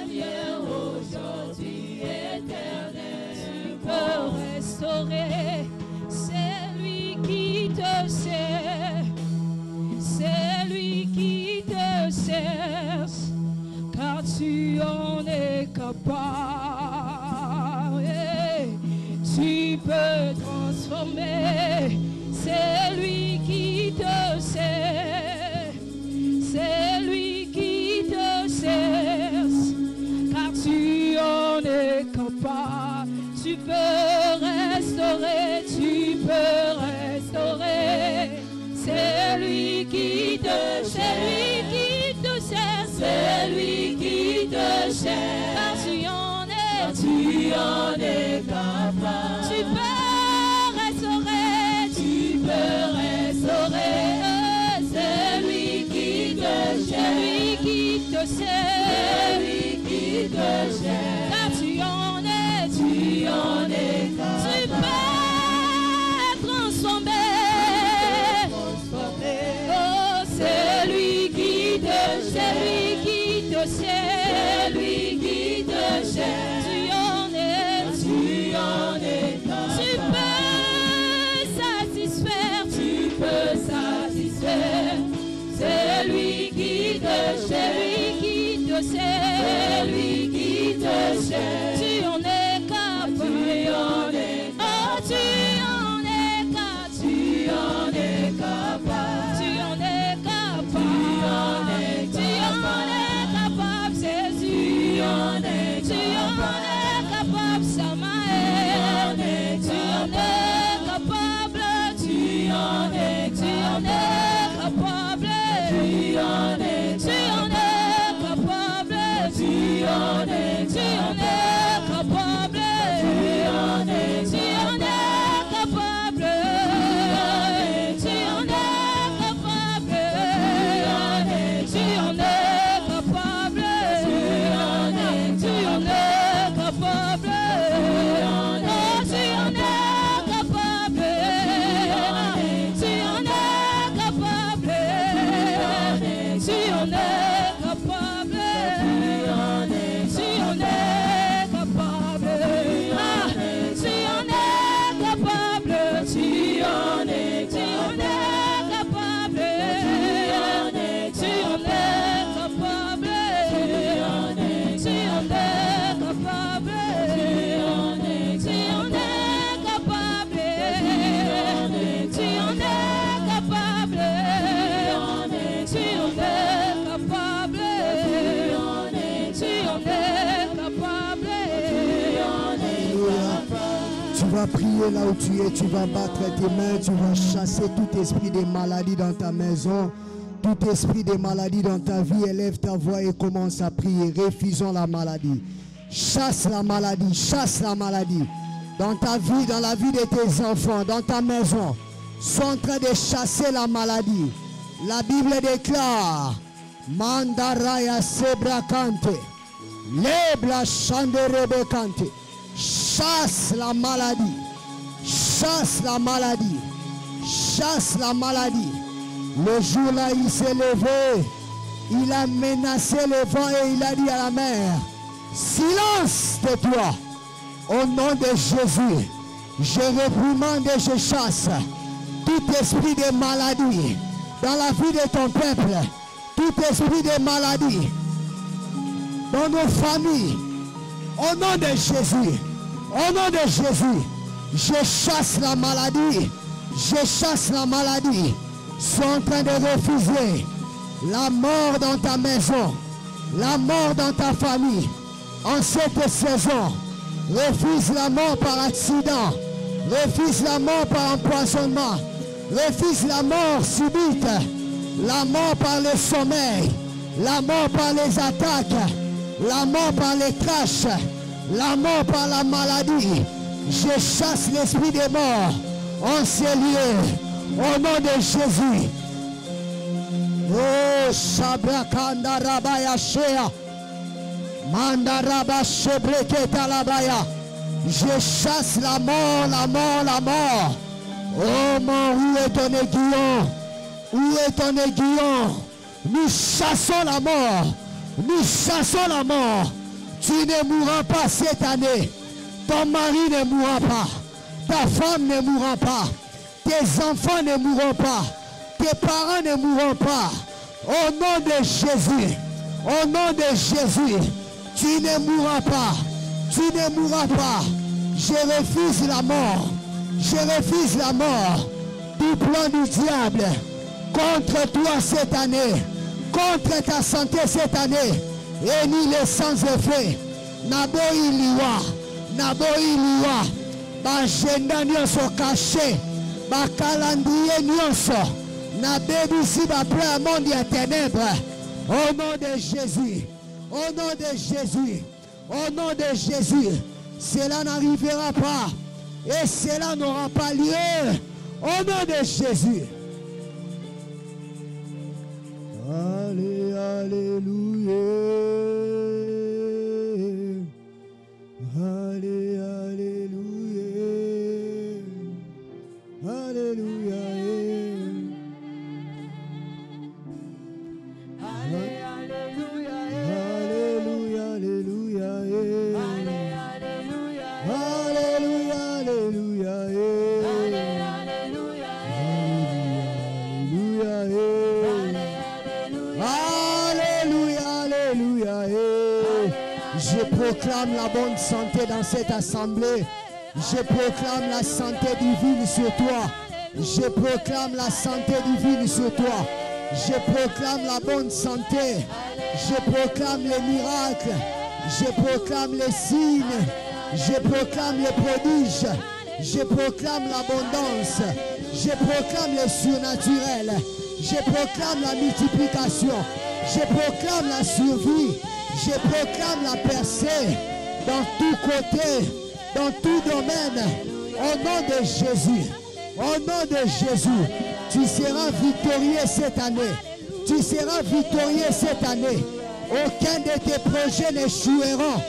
hier, aujourd'hui, éternel. Tu peux restaurer, c'est lui qui te sert, c'est lui qui te cherche, car tu en es capable. Tu peux transformer, c'est lui qui te sert, c'est lui qui te cherche, car tu en es capable. Tu peux restaurer, c'est lui qui te cherche, c'est lui qui te cherche, car tu en es capable. Tu peux restaurer, c'est lui qui te cherche, c'est lui C'est lui qui te cherche. Tu en es capable. Tu peux satisfaire. C'est lui qui te cherche. C'est lui qui te cherche. Tu en es capable. Tu en es capable. Tu en es capable, Jésus. Tu en es capable, Samaël. Tu en es capable. Tu en es capable. Tu en es capable. Tu en es capable. Tu vas prier là où tu es, tu vas battre tes mains, tu vas chasser tout esprit de maladie dans ta maison, tout esprit de maladie dans ta vie. Élève ta voix et commence à prier. Refusons la maladie. Chasse la maladie, chasse la maladie. Dans ta vie, dans la vie de tes enfants, dans ta maison, sois en train de chasser la maladie. La Bible déclare, Mandaraya sebrakante, lebla chanderebekante. Chasse la maladie, chasse la maladie, chasse la maladie. Le jour-là, il s'est levé, il a menacé le vent et il a dit à la mer, silence de toi, au nom de Jésus, je réprimande et je chasse tout esprit de maladie dans la vie de ton peuple, tout esprit de maladie dans nos familles. Au nom de Jésus, au nom de Jésus, je chasse la maladie, je chasse la maladie. Sois en train de refuser la mort dans ta maison, la mort dans ta famille. En cette saison, refuse la mort par accident, refuse la mort par empoisonnement, refuse la mort subite, la mort par le sommeil, la mort par les attaques, la mort par les crashs, la mort par la maladie. Je chasse l'esprit des morts en ces lieux, au nom de Jésus. Oh, Shabrakanda Rabaya Shea, Mandaraba Shebreketa Labaya. Je chasse la mort, la mort, la mort. Oh, mort, où est ton aiguillon? Où est ton aiguillon? Nous chassons la mort. Nous chassons la mort. Tu ne mourras pas cette année. Ton mari ne mourra pas. Ta femme ne mourra pas. Tes enfants ne mourront pas. Tes parents ne mourront pas. Au nom de Jésus. Au nom de Jésus. Tu ne mourras pas. Tu ne mourras pas. Je refuse la mort. Je refuse la mort. Tout plan du diable contre toi cette année, contre ta santé cette année, et ni les sans effet. Nabo iliwa, bagenda nyonso caché, bakalandrier nyonso, nabebisi bapré monde ya ténèbres. Au nom de Jésus, au nom de Jésus, au nom de Jésus, cela n'arrivera pas et cela n'aura pas lieu. Au nom de Jésus. Allez, alléluia. Allez, alléluia. Alléluia. Allez, alléluia. Je proclame la bonne santé dans cette assemblée. Je proclame la santé divine sur toi. Je proclame la santé divine sur toi. Je proclame la bonne santé. Je proclame les miracles. Je proclame les signes. Je proclame les prodiges. Je proclame l'abondance. Je proclame le surnaturel. Je proclame la multiplication. Je proclame la survie. Je proclame la percée dans tout côté, dans tout domaine. Au nom de Jésus. Au nom de Jésus. Tu seras victorieux cette année. Tu seras victorieux cette année. Aucun de tes projets n'échoueront.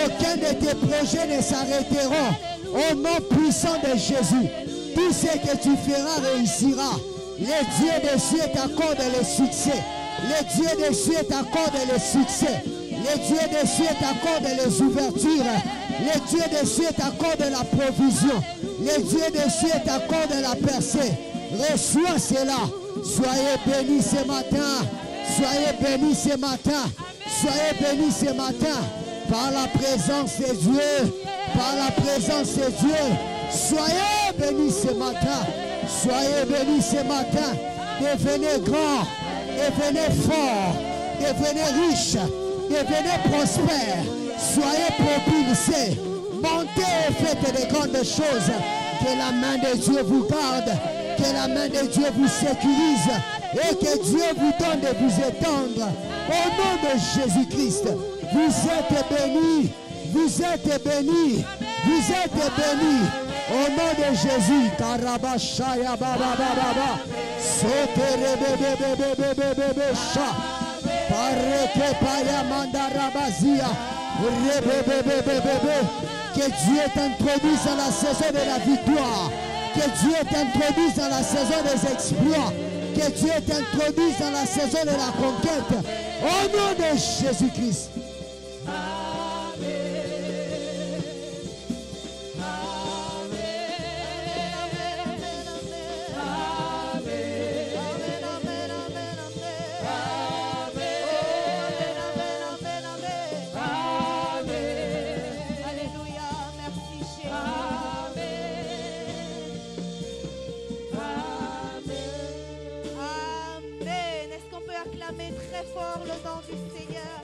Aucun de tes projets ne s'arrêteront. Au nom puissant de Jésus. Tout ce que tu feras réussira. Le Dieu des cieux t'accorde le succès. Le Dieu des cieux t'accorde le succès. Le Dieu des cieux t'accorde les ouvertures. Le Dieu des cieux t'accorde la provision. Le Dieu des cieux t'accorde la percée. Reçois cela. Soyez bénis ce matin. Soyez bénis ce matin. Soyez bénis ce matin. Par la présence de Dieu. Par la présence de Dieu. Soyez bénis ce matin. Soyez bénis ce matin. Devenez grand. Devenez fort. Devenez riche. Devenez prospère. Soyez propulsés. Montez et faites de grandes choses. Que la main de Dieu vous garde. Que la main de Dieu vous sécurise. Et que Dieu vous donne de vous étendre. Au nom de Jésus-Christ. Vous êtes bénis. Vous êtes bénis. Vous êtes bénis. Au nom de Jésus. Karabashaya baba baba. Sotere bebe bebe bebe bebe sha. Pareke paya mandarabazia. Que Dieu t'introduise dans la saison de la victoire. Que Dieu t'introduise dans la saison des exploits. Que Dieu t'introduise dans la saison de la conquête. Au nom de Jésus-Christ. Fort le nom du Seigneur.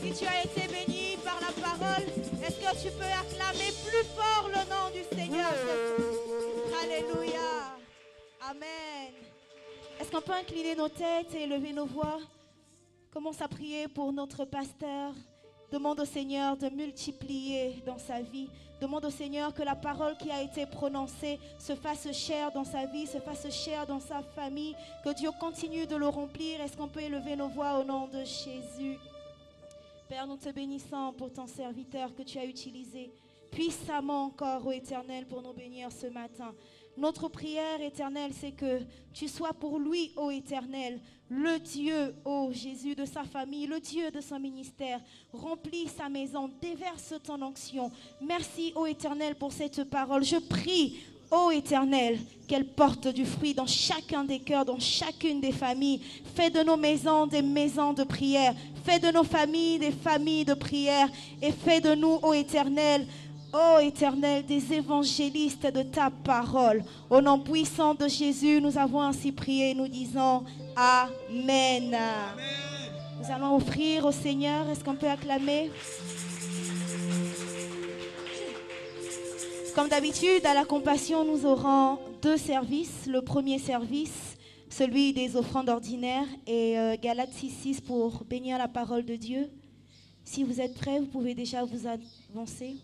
Si tu as été béni par la parole, est-ce que tu peux acclamer plus fort le nom du Seigneur? Alléluia. Amen. Est-ce qu'on peut incliner nos têtes et élever nos voix? Commence à prier pour notre pasteur. Demande au Seigneur de multiplier dans sa vie. Demande au Seigneur que la parole qui a été prononcée se fasse chère dans sa vie, se fasse chère dans sa famille. Que Dieu continue de le remplir. Est-ce qu'on peut élever nos voix au nom de Jésus? Père, nous te bénissons pour ton serviteur que tu as utilisé puissamment encore, ô Éternel, pour nous bénir ce matin. Notre prière, Éternel, c'est que tu sois pour lui, ô Éternel, le Dieu, ô Jésus, de sa famille, le Dieu de son ministère. Remplis sa maison, déverse ton onction. Merci, ô Éternel, pour cette parole. Je prie, ô Éternel, qu'elle porte du fruit dans chacun des cœurs, dans chacune des familles. Fais de nos maisons des maisons de prière. Fais de nos familles des familles de prière. Et fais de nous, ô Éternel, ô Éternel, des évangélistes de ta parole. Au nom puissant de Jésus, nous avons ainsi prié. Nous disons Amen. Amen. Nous allons offrir au Seigneur. Est-ce qu'on peut acclamer? Comme d'habitude, à la compassion, nous aurons deux services. Le premier service, celui des offrandes ordinaires, et Galates 6:6 pour bénir la parole de Dieu. Si vous êtes prêts, vous pouvez déjà vous avancer.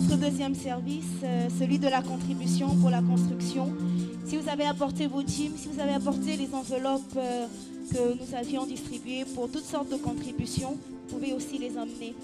notre deuxième service, celui de la contribution pour la construction. Si vous avez apporté vos dîmes, si vous avez apporté les enveloppes que nous avions distribuées pour toutes sortes de contributions, vous pouvez aussi les emmener.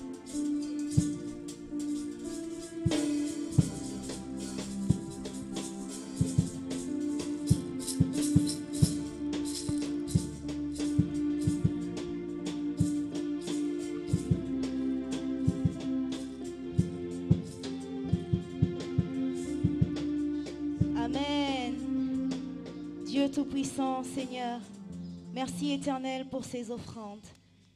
Tout-Puissant, Seigneur, merci éternel pour ces offrandes.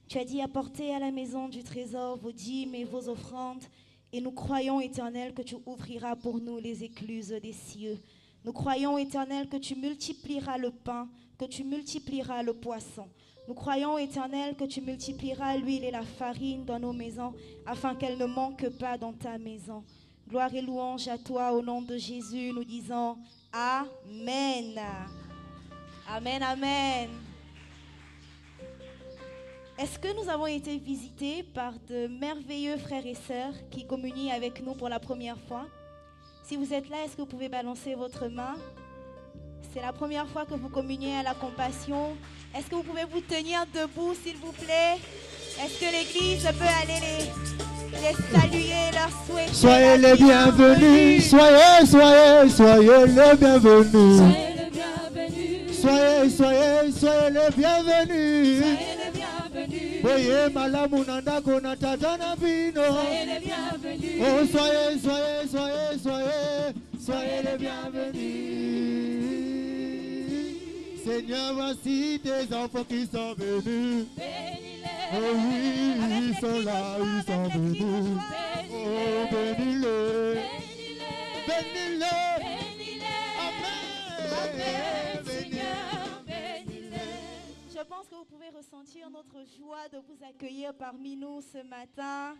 Tu as dit apportez à la maison du trésor vos dîmes et vos offrandes, et nous croyons éternel que tu ouvriras pour nous les écluses des cieux. Nous croyons éternel que tu multiplieras le pain, que tu multiplieras le poisson. Nous croyons éternel que tu multiplieras l'huile et la farine dans nos maisons, afin qu'elles ne manquent pas dans ta maison. Gloire et louange à toi au nom de Jésus, nous disons Amen. Amen, amen. Est-ce que nous avons été visités par de merveilleux frères et sœurs qui communient avec nous pour la première fois? Si vous êtes là, est-ce que vous pouvez balancer votre main? C'est la première fois que vous communiez à la compassion. Est-ce que vous pouvez vous tenir debout, s'il vous plaît? Est-ce que l'Église peut aller les saluer, leur souhaiter? Soyez les bienvenus, soyez les bienvenus. Soyez les bienvenus. Soyez les bienvenus. Voyez malamunanda konatana vino. Soyez les bienvenus. Oh, soyez les bienvenus. Seigneur, voici tes enfants qui sont venus. Bénis-les. Oh oui, ils sont là, ils sont venus. Oh, bénis-les. Bénis-les. Amen. Seigneur, bénis-les. Je pense que vous pouvez ressentir notre joie de vous accueillir parmi nous ce matin.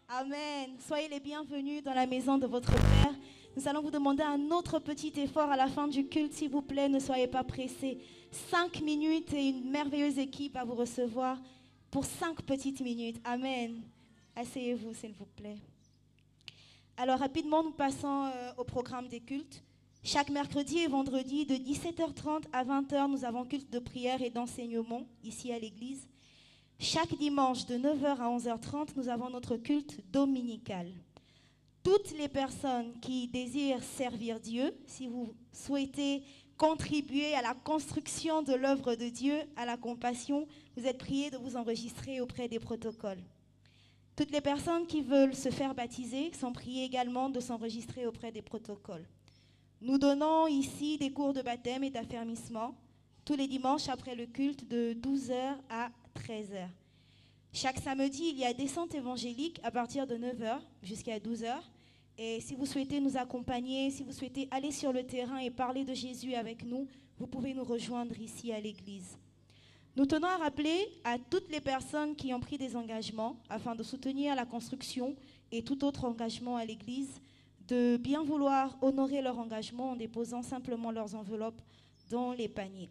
Amen. Soyez les bienvenus dans la maison de votre Père. Nous allons vous demander un autre petit effort à la fin du culte. S'il vous plaît, ne soyez pas pressés. 5 minutes et une merveilleuse équipe à vous recevoir pour 5 petites minutes. Amen. Asseyez-vous, s'il vous plaît. Alors, rapidement, nous passons au programme des cultes. Chaque mercredi et vendredi, de 17h30 à 20h, nous avons culte de prière et d'enseignement ici à l'église. Chaque dimanche, de 9h à 11h30, nous avons notre culte dominical. Toutes les personnes qui désirent servir Dieu, si vous souhaitez contribuer à la construction de l'œuvre de Dieu, à la compassion, vous êtes priés de vous enregistrer auprès des protocoles. Toutes les personnes qui veulent se faire baptiser sont priées également de s'enregistrer auprès des protocoles. Nous donnons ici des cours de baptême et d'affermissement tous les dimanches après le culte de 12h à 13h. Chaque samedi, il y a descente évangélique à partir de 9h jusqu'à 12h. Et si vous souhaitez nous accompagner, si vous souhaitez aller sur le terrain et parler de Jésus avec nous, vous pouvez nous rejoindre ici à l'église. Nous tenons à rappeler à toutes les personnes qui ont pris des engagements afin de soutenir la construction et tout autre engagement à l'église, de bien vouloir honorer leur engagement en déposant simplement leurs enveloppes dans les paniers.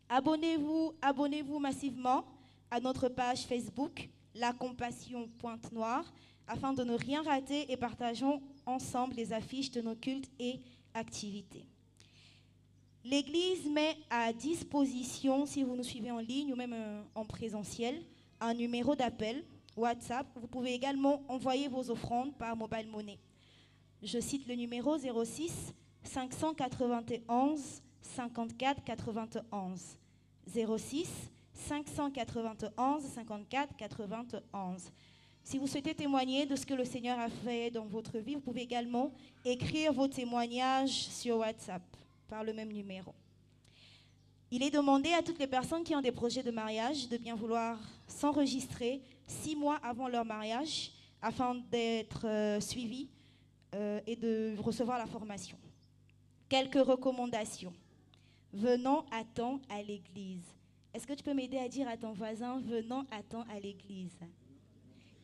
Abonnez-vous massivement à notre page Facebook, La Compassion Pointe-Noire, afin de ne rien rater et partageons ensemble les affiches de nos cultes et activités. L'Église met à disposition, si vous nous suivez en ligne ou même en présentiel, un numéro d'appel WhatsApp. Vous pouvez également envoyer vos offrandes par mobile money. Je cite le numéro 06 591 54 91. 06 591 54 91. Si vous souhaitez témoigner de ce que le Seigneur a fait dans votre vie, vous pouvez également écrire vos témoignages sur WhatsApp par le même numéro. Il est demandé à toutes les personnes qui ont des projets de mariage de bien vouloir s'enregistrer 6 mois avant leur mariage afin d'être suivis et de recevoir la formation. Quelques recommandations. Venons à temps à l'église. Est-ce que tu peux m'aider à dire à ton voisin, venons à temps à l'église?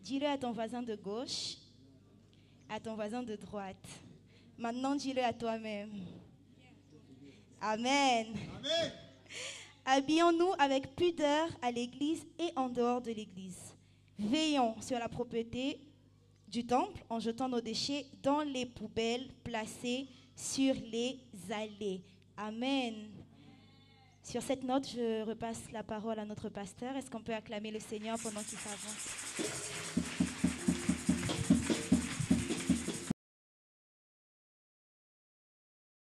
Dis-le à ton voisin de gauche, à ton voisin de droite. Maintenant, dis-le à toi-même. Amen. Amen. Habillons-nous avec pudeur à l'église et en dehors de l'église. Veillons sur la propreté du temple en jetant nos déchets dans les poubelles placées sur les allées. Amen. Sur cette note, je repasse la parole à notre pasteur. Est-ce qu'on peut acclamer le Seigneur pendant qu'il s'avance?